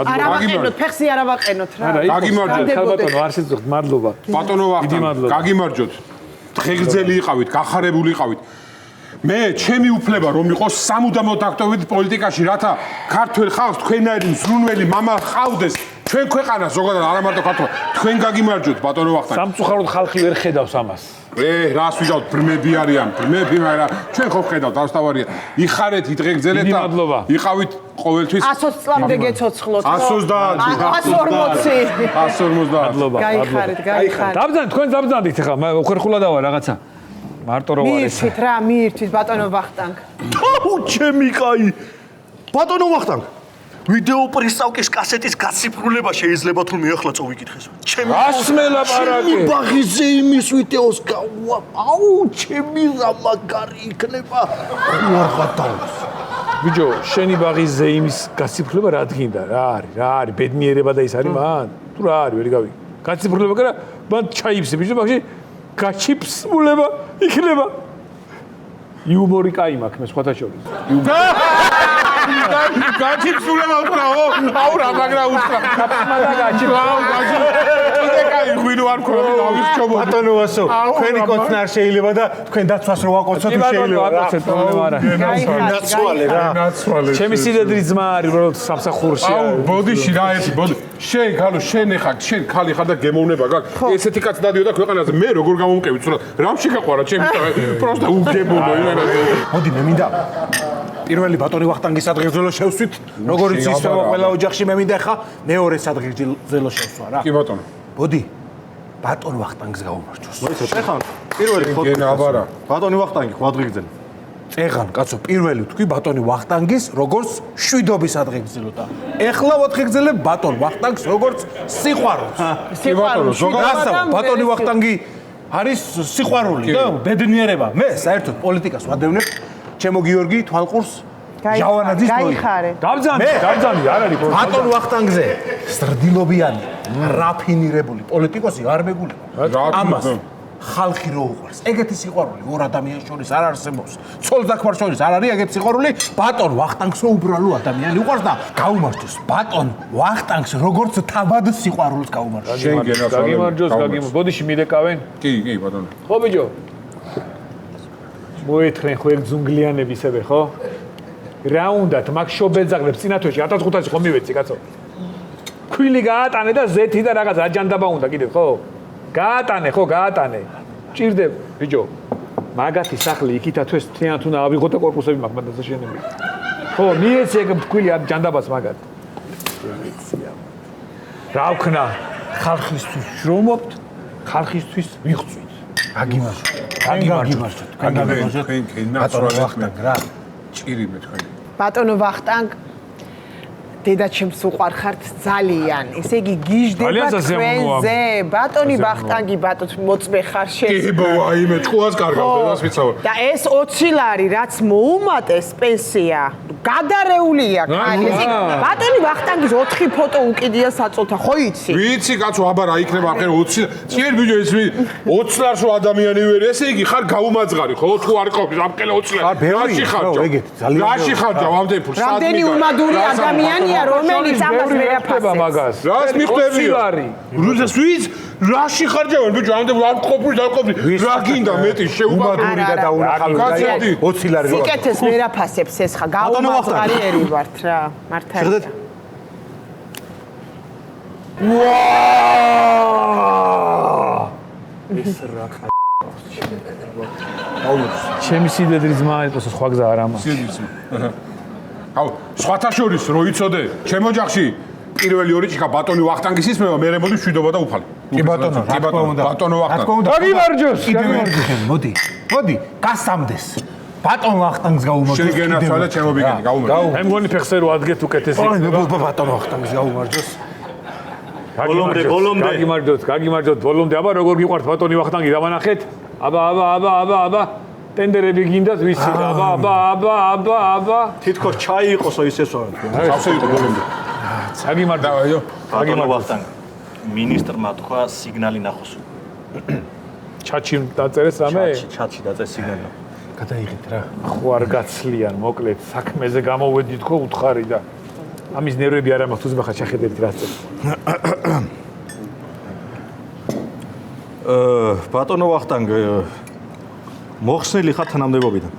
არა ვაყენოთ, ფეხსი არა ვაყენოთ რა.
გაგიმარჯვეთ,
ბატონო, არ შეწუხდით, მადლობა.
ბატონო ვახტანგ, გაგიმარჯვეთ. დღეგრძელი იყავით, გახარებული იყავით. მე ჩემი უფლება რომ იყოს სამუდამოდ დაქტოვით პოლიტიკაში, რათა ქართველ ხალხს თქვენაირი მსრუნველი მამა ჰყავდეს. ჩვენ ქვეყანა ზოგადად არა მარტო ქართულად, თქვენ გაგიმარჯვეთ ბატონო ვახტანგ.
სამწუხაროდ ხალხი ვერ ხედავს ამას.
რას ვიდავთ, ბრმები არიან, მაგრამ ჩვენ ხო ვხედავთ, ასთავარია. იხარეთ, იდღეგრძელეთ და იყავით ყოველთვის
120 წლამდე გეცოცხლოთ.
130. 150.
მადლობა. გაიხარეთ.
დაბძანდით, თქვენ დაბძანდით ახლა, მე უხერხულა დავა რაღაცა. მარტო რო ვარ ეს.
მიირთვით ბატონო ვახტანგ.
ჩემი კაი. ბატონო ვახტანგ. ვიდეო პრისწავკის კასეტის გაციფრულება შეიძლება თუ მე ახლა წოვიკითხეს. ჩემი
ასმელაპარაკე.
ბაღიზე იმის ვიდეოს გავა. აუ, ჩემი რა მაგარი იქნება. არ გადავს.
ბიჭო, შენი ბაღის ზეიმის გაციფრულება რა დგინდა? რა არის? ბედნიერება და ის არის მან? თუ რა არის, ვერ გავიგე. გაციფრულება კარა, მან ჩაიფსე, ბიჭო, ბაღში გაჩიფსულება იქნება. იუმორი კაი მაქვს მე სხვათა შორის.
გაჩიფსულება უთხრაო? აუ რა მაგრა უთხრა.
მაგა გაჩიფსულება.
კიდე კაი. გვინო არ მქონი დავისჩობო.
ბატონო ვასო, თქვენი კოცნა არ შეიძლება და თქვენ დაცვას რო ვაკოცოთ შეიძლება რა.
პრობლემა არა.
ნაცვალე რა.
ნაცვალე.
ჩემი სიდედრის ძმა არის უბრალოდ სამსახურში.
აუ, ბოდიში რა ერთი, ბოდი. შენ ხალო, შენ ხარ, შენ ხალი ხარ და გემოვნება გაქვს. ესეთი კაცი დადიოდა ქვეყანაზე. მე როგორ გამომკევი ცოტა. რამში გაყვარა ჩემი პროსტა უგებულო იმენა.
მოდი მე მინდა პირველი ბატონი ვახტანგის სადღეგრძელო შევსვით, როგორც ისვება ყველა ოჯახში მე მინდა ხა მეორე სადღეგრძელო შევსვა რა.
კი ბატონო.
მოდი ბატონ ვახტანგს გაუმარჯოს.
ეხან პირველი
გენა აბარა.
ბატონი ვახტანგი ხვადღიგძელი.
ეხან კაცო პირველი თქვი ბატონი ვახტანგის როგორც შვიდობის სადღეგრძელო და ეხლა ვთხეგძელებ ბატონ ვახტანგს როგორც სიყვარულს.
ბატონო,
ზოგადად ბატონი ვახტანგი არის სიყვარული და ბედნიერება. მე საერთოდ პოლიტიკას ვადევნებ. ჩემო გიორგი თვალყურს ჟავანაძის დროით.
გაიხარე.
გაბძანი, არ არის პრობლემა.
ბატონ ვახტანგზე სრდილობიანი, რაფინირებული პოლიტიკოსი არ მეგულება. ამას ხალხი რო უყვარს. ეგეთი სიყვარული ორ ადამიანს შორის არ არსებობს. ცოლ-დაქბარ შორის არ არის ეგეთი სიყვარული. ბატონ ვახტანგს რო უბრალო ადამიანი უყვარს და გაუმარჯოს. ბატონ ვახტანგს როგორც თავად სიყვარულს გაუმარჯოს.
შენ გენა
გაგიმარჯოს, ბოდიში მიდეკავენ?
კი, ბატონო.
ხო ბიჭო? მოეთხრენ ხო ეგ ძუნგლიანებისებე, ხო? რა უნდათ, მაგ შობეძაღლებს წინათვეში 1500 ხო მივეცი, კაცო? ქვილი გაატანე და ზეთი და რაღაც აჯანდაბა უნდა კიდევ, ხო? გაატანე, ხო, გაატანე. ჭირდება, ბიჭო. მაგათი სახლი იქითათვეს თიანთ უნდა ავიღოთ და კორპუსები მაგ მანდაზე შენები. ხო, მიეცი ეგ ქვილი აჯანდაბას მაგათ. რა ვქნა? ხალხისთვის შრომობთ, ხალხისთვის ვიღწვით. გაგიმარჯოთ.
ბატონო ვახტანგ რა. ჭირი მე თქვენ.
ბატონო ვახტანგ დედა ჩემს უყვარხართ ძალიან. ესე იგი გიждდება თქვენზე. ბატონი ვახტანგი ბატონს მოწმე ხარ შენ.
კი ბოაიმე ჭკუას კარგავ დედას ვიცავ.
და ეს 20 ლარი რაც მოუმატეს პენსია გადარეულია კაცი. ბატონი ვახტანგის 4 ფოტო უკიდია საწოლთა ხო იცი?
ვიცი კაცო აბა რა იქნება ახლა 20 ციერ ბიჭო ეს 20 ლარს რო ადამიანი ვერ ესე იგი ხარ გაუმაძღარი ხო თუ არ ყოფილი ამკელა 20 ლარი რაში ხარ რაში ხარ ამდენ ფულს
რამდენი უმადური ადამიანია რომელიც ამას ვერაფასებს
მაგას
რას მიხვდები
20 ლარი
რუსეს ვიც რაში ხარჯავენ ბიჭო ამდენ არ ყოფილი და ყოფილი რა გინდა მეტი შეუმადური და დაუნახავი
20 ლარი
სიკეთეს ვერაფასებს ეს ხა გაუმაძღარიერი ვართ რა მართალია
ეს რა ჩემი სიდედრის ძმა იყოს სხვა გზა არ ამას
აუ სხვათა შორის რო იცოდე ჩემ ოჯახში პირველი ორი ჭიქა ბატონი ვახტანგის ისმევა მე რემოდი შვიდობა და უფალი
კი ბატონო რა თქმა უნდა
ბატონო ვახტანგი
გაგიმარჯოს
მოდი გასამდეს ბატონ ვახტანგს გაუმარჯოს
შენ გენაცვალე ჩემობიგენი გაუმარჯოს
მე მგონი ფეხზე რო ადგეთ უკეთესი
ბატონ ვახტანგს გაუმარჯოს
გაგიმარჯოთ ბოლომდე აბა როგორ გიყვართ ბატონი ვახტანგი დავანახეთ აბა ტენდერები გინდათ ვიცი აბა
თითქოს ჩაი იყოსო ის ესვავენ
სავსე იყო ბოლომდე
გაგიმარჯო
ბატონო ვახტანგ მინისტრმა თქვა სიგნალი ნახოს
ჩატში დაწერეს რამე
ჩატში დაწერეს სიგნალი
გადაიღეთ რა
ხო არ გაცლიან მოკლედ საქმეზე გამოვედით ხო უთხარი და ამის ნერვები არ ამაქვს უზბახა შეხედეთ რა წერს
ბატონო ვახტანგ მოხსნილი ხარ თანამდებობიდან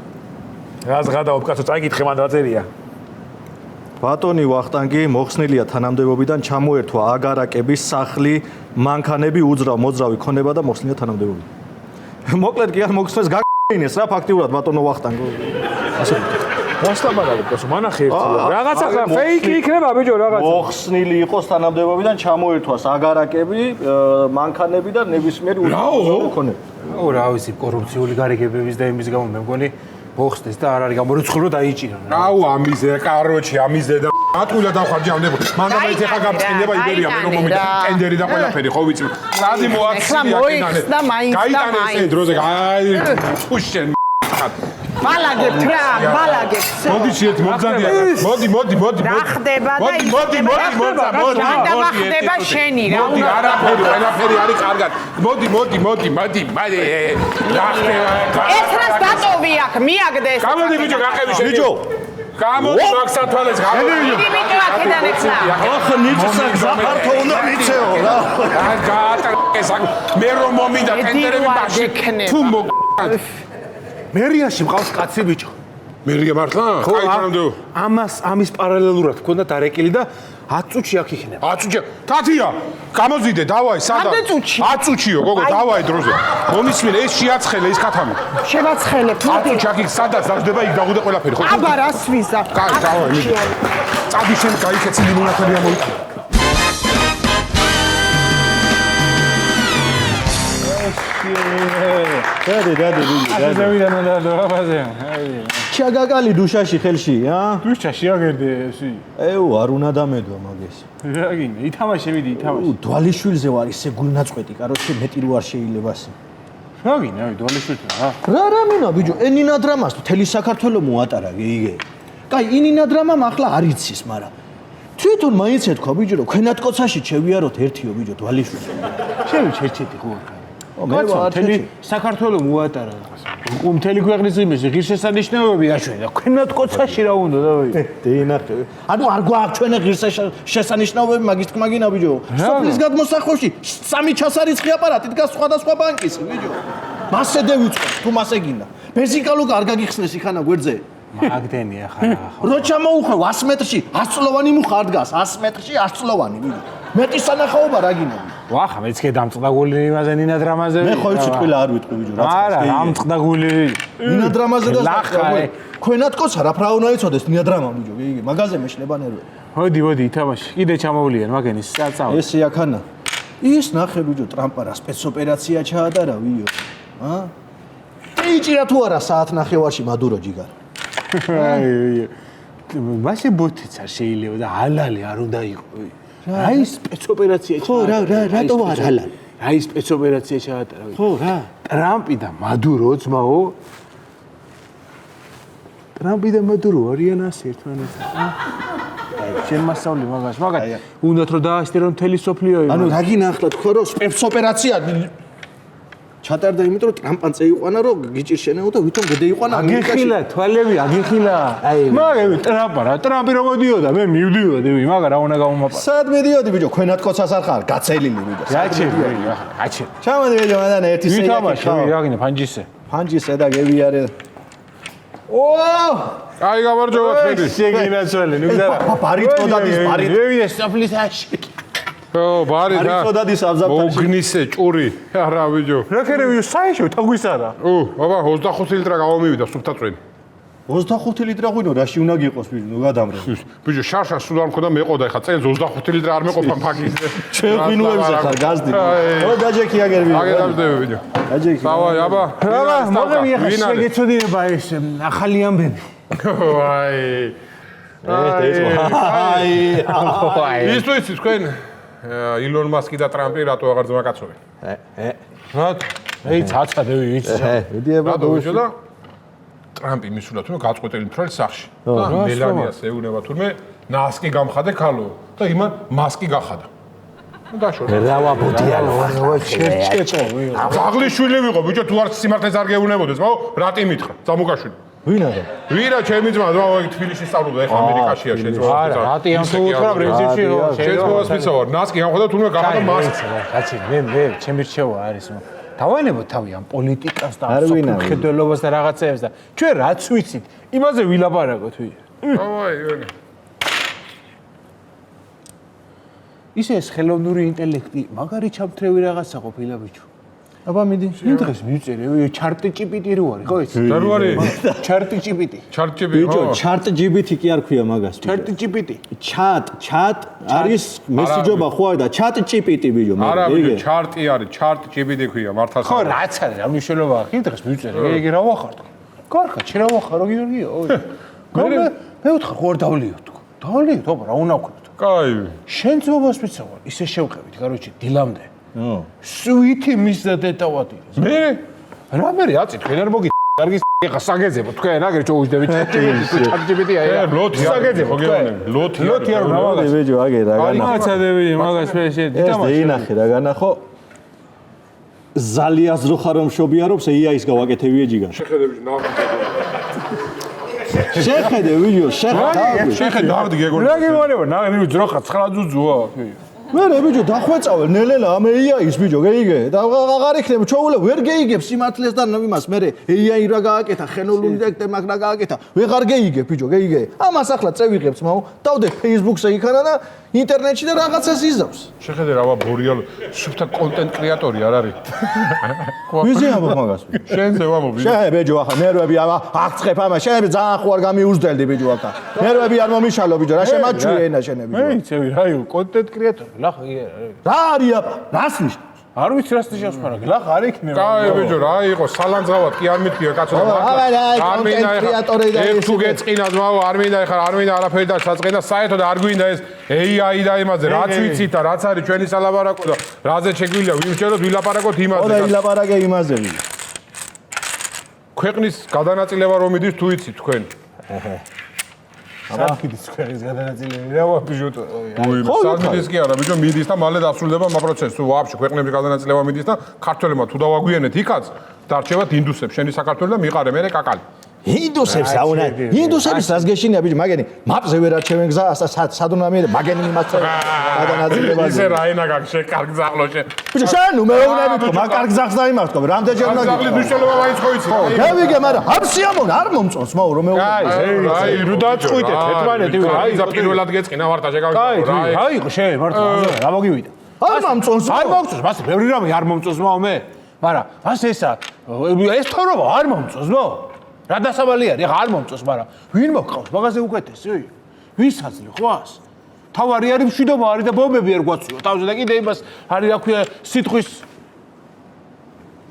რას გადაობ კაცო წაიკითხე მან დაწერია
ბატონი ვახტანგი მოხსნილია თანამდებობიდან ჩამოერთვა აგარაკების სახლი მანქანები უძრავ მოძრავი ქონება და მოხსნილია თანამდებობიდან მოკლედ კი არ მოგხსნეს გაგინეს რა ფაქტიურად ბატონო ვახტანგ ასე
რას ლაპარაკობ კაცო მანახე ერთი რაღაცა ხა ფეიკი იქნება ბიჭო რაღაცა
მოხსნილი იყოს თანამდებობიდან ჩამოერთვას აგარაკები მანქანები და ნებისმიერი უძრავი ქონები
რა ვიცი კორუფციული გარიგებების და იმის გამო მე მგონი მოხსნეს და არ არის გამორიცხული რომ დაიჭირან
აუ ამიზე კაროჩი ამიზე და ატყულა დავხარჯავდებო მანდამეც ახლა გამწინდება იბერია მე რომ მომიდა ტენდერი და ყველაფერი ხო ვიცი რადი მოაქცია გაიტანე ეს დროზე აი უშენ
ბალაგებთ რა ბალაგებთ
მოდი შეეთ მოგზადია მოდი
რა ხდება და
მოდი
ხდება შენი რა
მოდი არაფერი არის კარგად მოდი რა ხდება
ეს რას დატოვი აქ მიაგდეს
გამოდი ბიჭო გაყევი შენ ბიჭო გამოდი მაგსათვალეს გამოდი.
იმიტომ აქედან ეცნა.
ოხ ნიჭსა გზაფართო უნდა მიცეო რა.
რა გაატარეს მე რომ მომინდა ტენდერები ბაში. თუ მო
მერიაში მყავს კაცი ბიჭო.
მერია მართლა? კაი თამდე.
ამის პარალელურად გქონდა დარეკილი და 10 წუთში აქ იქნება.
10 წუთი. თათია, გამოზიდე, დავაი, სადაც?
10 წუთში.
10 წუთიო, გოგო, დავაი დროზე. მომისმინე, ეს შეაცხელე, ის ქათამი.
შევაცხელებ.
10 წუთში აქ სადაც დაგდება, იქ დაგუდე ყველაფერი, ხო?
აბა რას ვიზა?
კაი, დავაი, მიდი. წადი შენ, გაიქეცი ლიმონათები ამოიწე.
ჩაგაკალი დუშაში ხელში, ა?
დუშაში აგერდე ესი.
ეუ, არ უნდა დამედო მაგეს.
რა გინდა, ითამაშე მიდი, ითამაშე.
დვალიშვილზე ვარ ისე გულნაწყვეტი, კაროჩე მეტი რო არ შეიძლება ასე.
რა გინდა, დვალიშვილზე რა?
რა მინა ბიჭო, ენინა დრამას მთელი საქართველო მოატარა, გეიგე. კაი, ინინა დრამამ ახლა არ იცის, მაგრამ თვითონ მაინც ეთქვა ბიჭო, რომ ქვენატკოცაში შევიაროთ ერთიო ბიჭო დვალიშვილი.
შევი ჩერჩეთი ხوارკა.
მე ვარ
მთელი საქართველო მოატარა. მთელი ქვეყნის იმის ღირსშესანიშნაობები აჩვენა. ქვენატკოცაში რა უნდა და ვი.
დეინახე. ანუ არ გვაქვს ჩვენ ღირსშესანიშნაობები მაგის თქმა გინა ბიჭო. სოფლის გადმოსახვევში 3 ჩასარიცხი აპარატი დგას სხვადასხვა ბანკის ბიჭო. მასე დევიწყო თუ მასე გინდა. ბენზინკალუკა არ გაგიხსნეს იქანა გვერდზე.
მაგდენია ხარა.
რო ჩამოუხვევ 100 მეტრში 100 წლოვანი მუხა არ დგას 100 მეტრში 100 წლოვანი ბიჭო. მეტი სანახაობა რა გინდა.
ვახა მეც კი დამწყდაგული იმაზე ნინა დრამაზე.
მე ხო იცი ყველა არ ვიტყვი ბიჭო რა.
არა, დამწყდაგული.
ნინა დრამაზე და
ლახა.
ქვენატკოცა რა ფრა უნდა იცოდეს ნინა დრამა ბიჭო. იგი მაგაზე მეშლება ნერვები.
მოდი, ითამაში. კიდე ჩამოვლიან მაგენის საწავ.
ეს იქანა. ის ნახე ბიჭო ტრამპა რა სპეცოპერაცია ჩაატარა ვიო. ა? იჭირა თუ არა საათ ნახევარში მადურო ჯიგარ.
აი. მასე ბოთიც არ შეიძლება და ჰალალი არ უნდა იყოს. აი სპეცოპერაცია ჩაატარა.
ხო, რატო არ ჰალალი?
აი სპეცოპერაცია ჩაატარა.
ხო, რა?
ტრამპი და მადურო ძმაო. ტრამპი და მადურო არიან ასე ერთმანეთთან. აი, შენ მასწავლე მაგას. უნდათ რომ დაასტერონ მთელი სოფლიო.
ანუ რა გინახლა თქო რომ სპეცოპერაცია ჩატარდა იმიტომ რომ ტრამპან წეიყვანა რომ გიჭირშენეო და ვითომ გადაიყვანა
აგიხილა თვალები აგიხილა მაგები ტრამპა რა ტრამპი რომ მოდიოდა მე მივდიოდი მაგა რა უნდა გამომაპარა
სად მიდიოდი ბიჭო ქვენატკოცას არ ხარ გაცელილი ბიჭო
რაჩე
ჩამოდი ბიჭო მანდ ერთი სეი
ვითამაშე რა გინდა
ფანჯისე და გევიარე ო
აი გამარჯობა თქვენი
შეგინაცვალე ნუ და
ბარიტოდადის ბარიტ
მევიდე საფლისაში
ო ბარი და
ბარიტოდადის აბზაპტაში
მოგნისე ჭური არა ბიჭო
რა ქერევი საერთო თაგვისარა
აბა 25 ლიტრა გამომივიდა სუფთაწვენი
25 ლიტრა ღვინო რაში უნდა გიყოს ბიჭო ნუ გადამრე
ბიჭო შარშა სულ არ მქონდა მეყოდა ეხა წელს 25 ლიტრა არ მეყოფა ფაგიზე
ჩვენ ღვინოებზე ხარ გაზდი ო დაჯექი აგერბი
აგედავდები ბიჭო
დაჯექი
დავაი აბა
მოგები ახლა შეგეცოდინება ეს ახალი ამბები
აი ის თუ იცი თქვენ ილონ მასკი და ტრამპი რატო აღარ ძმაკაცობენ
რატო ეი ცაცადები ვიცი
ვიდიება
ბიჭო და ტრამპი მისულა თუნდაც გაწყვეტილი მთრალ სახში და მელანიას ეუნება თურმე ნასკი გამხადე ქალო და იმან მასკი გახადა დაშორდა
რავა ბუდიალო
ჩერჩეჭო
ზაღლიშვილი ვიყო ბიჭო თუ არ სიმართლეს არ გეუნებოდეს მაო რატი მითხრა ზამუკაშვილი
ვინაა
ვირა ჩემი ძმა თბილისში სწავლობდა ეხლა ამერიკაშია შეძლო
არა რატი ამ თუ უთხრა პრინციპში
შეძლო სპეციალურად ნასკი გამხადა თურმე გახადა მასკი
კაცი მე ჩემი რჩევა არის დავანებოთ თავი ამ პოლიტიკას და სოფლმხედველობას და რაღაცეებს და ჩვენ რაც ვიცით იმაზე ვილაპარაკოთ
დავაი
ისე ეს ხელოვნური ინტელექტი მაგარი ჩამთრევი რაღაცა ყოფილა ბიჭო აბა მიდი იმ დღეს მივწერე ჩარტ GPT რო არის ხო ეს
რა რო არის
ჩარტ GPT
ბიჭო ჩარტ GPT კი არ ქვია მაგას
ჩარტ GPT
ჩატ არის მესიჯობა ხო არა და ჩატ GPT ბიჭო
არა ბიჭო ჩარტი არის ჩარტ GPT ქვია მართალ
ხო რაც არის რა მნიშვნელობაა იმ დღეს მივწერე იგი რა ვახარ თქო კარგად შენ რა ვახარო გიორგიო მე ვთხარ ხო არ დავლიო თქო დავლიო თქო რა უნდა ვქნათ
კაი
შენ ძმობას ვიცავ ისე შევყევით კაროჩი დილამდე სვიტი მისდა დეტავატი
მე
რა მე აწი თქვენ არ მოგი კარგი ხა საგეძებო თქვენ აგერ ჩოუჯდები ChatGPT აი
ლოთი საგეძებო ლოთი
არ მაგას ბიჭო აგერ რა განა
მაცადები მაგას მე შე
დიტამაში ეს დეინახე რა განახო ზალიას რო ხარ რომ შობიარობს AI-ს გავაკეთებიე ჯიგან
შეხედები
შეხედე ვიდეო, შეხედე.
შეხედე ნაღდი გეგონა.
რა გიმონება, ნაღდი ძროხა 9 ძუძუა.
მე ბიჭო დახვეწავე ნელელა ამ AI-ის ბიჭო გეიგე და აღარ იქნება ჩაულა ვერ გეიგებ სიმართლეს და იმას მე AI რა გააკეთა ხელოვნური ინტელექტი მაგ რა გააკეთა ვეღარ გეიგებ ბიჭო გეიგე ამას ახლა წევიღებს მაო დავდე Facebook-ზე იქანა და ინტერნეტში და რაღაცას იზავს
შეხედე რა ბორიალო სუფთა კონტენტ კრეატორი არ არის
ვიზი ამბობ მაგას
შენზე ვამობ
შენ ბიჭო ახლა ნერვები აღწხებ ამას შენ ძალიან ხო არ გამიუზდელდი ბიჭო ახლა ნერვები არ მომიშალო ბიჭო რა შემაჩუე ენა შენები
მე იცევი რაი კონტენტ კრეატორი რა
არის აბა რას ნიშნავს
არ ვიცი რას ნიშნავს მაგრამ რა არ იქნება
კაი ბიჭო რა იყო სალანძავად კი არ მithია კაცო არ მინდა ეს თუ გეწყინათ მაო არ მინდა ეხლა არ მინდა არაფერი და საწყენა საერთოდ არ გვინდა ეს AI და იმაზე რაც ვიცით და რაც არის ჩვენი სალაპარაკო და რაზე შეგვიძლია ვიმსჯეროთ ვილაპარაკოთ იმაზე
და ვილაპარაკე იმაზე
ქვეყნის გადანაწილება რომ მიდის თუ იცით თქვენ
საკითხის ქვეყნის გადანაწილება რა ვაფიჟოთ
საერთოდ კი არა ბიჭო მიდის და მალე დასრულდება ამ პროცესი თუ ვაფშე ქვეყნების გადანაწილება მიდის და ქართველებმა თუ დავაგვიანეთ იქაც დარჩევათ ინდუსებს შენი საქართველოს და მიყარე მე კაკალი
ინდუსებს აუნა ინდუსების რას გეშინია ბიჭო მაგენი მაპზე ვერ არჩევენ გზა სადუნამი მაგენი იმას გადანაწილებაზე
ისე რაინა გაგშე კარგ ზაღლო შენ
ბიჭო შენ ნუ მეუბნები თქო მაგ კარგ ზაღს დაიმართო რამდენჯერ უნდა
ზაღლის მნიშვნელობა მაინც ხო იცი
გავიგე მაგრამ არ სიამოვნე არ მომწონს მაო რომ მეუბნები
აი რუ დაწყვიტეთ ერთმანეთი
აი ზა პირველად გეწყინა ვარ და შეგავიდა
აი შე მართლა რა მოგივიდა
არ მომწონს
არ მომწონს მასე ბევრი რამე არ მომწონს მაო მე მაგრამ მას ესა ეს თორობა არ მომწონს მაო რა დასაბალი არის ახლა არ მომწონს მაგრამ ვინ მოყავს მაგაზე უკეთესი ვის აძლევ ხვას თავარი არის მშვიდობა არის და ბომბები არ გვაცვიო თავზე და კიდე იმას არის რა ქვია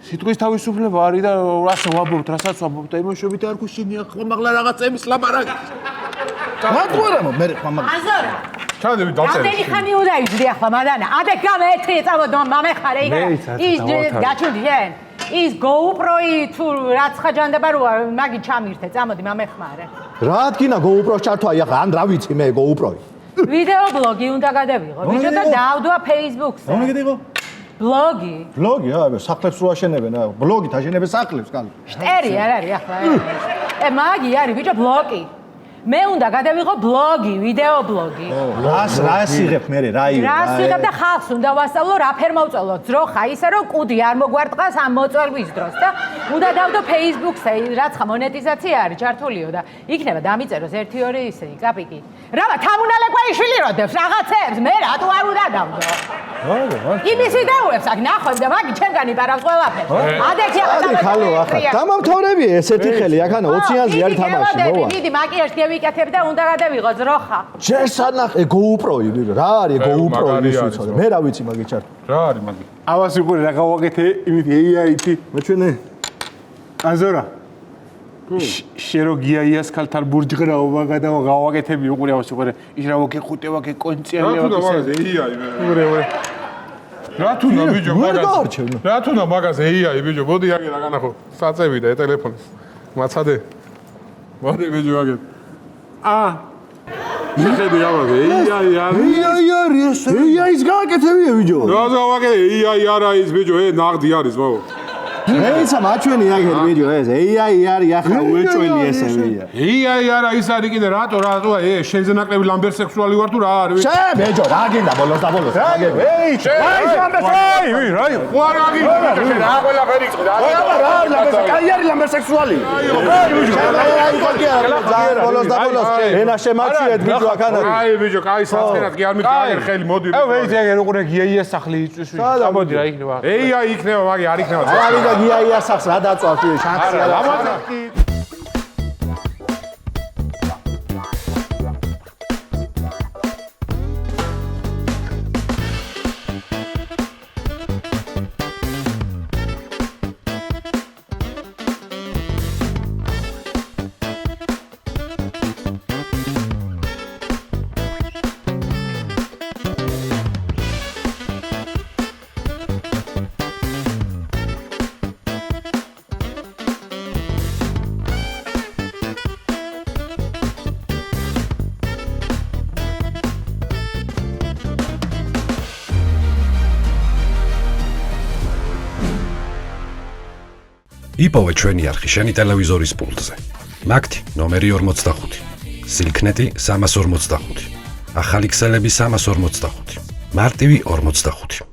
სიტყვის თავისუფლება არის და ასე ვაბობთ რასაც ვაბობთ და იმოშობით არ გვიშინია ხმამაღლა რაღაცების ლაპარაკი
რატო არა მე ხმა მაგ
აზარა
ჩადები დაწერე
ამდენი ხანი უნდა იზრდი ახლა მადანა ადე გამეთრი წავოდო მამეხარე ის გაჩუნდი შენ ის GoPro-ი თუ რაც ხაჯანდება როა მაგი ჩამირთე წამოდი მამეხმარე
რა ადგინა GoPro-ს ჩართვა ახლა ან რა ვიცი მე GoPro-ი
ვიდეო ბლოგი უნდა გადავიღო ბიჭო და დავდვა Facebook-ზე
რა უნდა გადაიღო ბლოგი აა სახლებს რო აშენებენ აა ბლოგით აშენებენ სახლებს კალო
შტერი არ არის ახლა მაგი არის ბიჭო ბლოგი მე უნდა გადავიღო ბლოგი, ვიდეო ბლოგი.
რას იღებ მე რა იღებ?
რას იღებ და ხალხს უნდა ვასწავლო რა ფერ მოვწოლო ძროხა ისე რომ კუდი არ მოგვარტყას ამ მოწვევის დროს და უნდა დავდო Facebook-ზე რაც ხა მონეტიზაცია არის ჩართულიო და იქნება დამიწეროს 1-2 ისე კაპიკი. რა თამუნალებყა იშვილი როდებს რაღაცებს მე რატო არ უნდა დავდო? იმის ვიდეოებს აქ ნახოთ და მაგი ჩემგანი პარავს ყველაფერს. ადეთი ახლა
ხალო ახლა დამამთავრებია ესეთი ხელი აქანა 20-იანზე არის თამაში მოვა.
დიდი მაკიაჟი ვიკეთებ და უნდა გადავიღო ძროხა.
შესანახე GoPro-ი ბიჭო რა არის GoPro-ი ის ვიცოდი მე რა ვიცი მაგე ჩარტ
რა არის მაგი
ავას უყურე რა გავაკეთე იმით AI-ით
მეჩვენე
აზორა შერო გიაიას ქალთან ბურჯღრაობა გავაკეთები უყურე ავას უყურე ის რა ვაკეთე ვაკე კონცერტი
რა თუნდა ბიჭო რა თუნდა მაგას AI ბიჭო მოდი აგე რა განახო საწევი და ტელეფონი მაცადე მოდი ბიჭო აგე შეხედე ამაზე AI არის
AI-ს გააკეთებია ბიჭო
რა გავაკეთე AI არ არის ბიჭო ნაღდი არის მოო
მეცა მაჩვენი აგერ ბიჭო ეს AI არის ახლა უეჭველი ესე ვია
AI არა ის არის კიდე რატოა შენზე ნაკლები ლამბერ სექსუალი ვარ თუ რა არის
შე ბიჭო რა გინდა ბოლოს და ბოლოს რა გინდა
აი ყوار აგი რა ყველაფერი წდა
რა კაი არის ლამბერ სექსუალი ბოლოს და ბოლოს ენა შემაჩიეთ ბიჭო აქანა
აი ბიჭო კაი საწყენად კი არ მითხარ ხელი მოდი
ვეიძე აგერ უყურე გიაიას სახლი იწვის წამოდი რა იქნება
AI იქნება მაგი არ იქნება
არის და გიაიას სახლს რა დაწვავთ შანსია
ამაზე
იპოვე ჩვენი არხი შენი ტელევიზორის პულტზე. მაგთი ნომერი 45. სილქნეტი 345. ახალი ქსელები 345. მარტივი 45.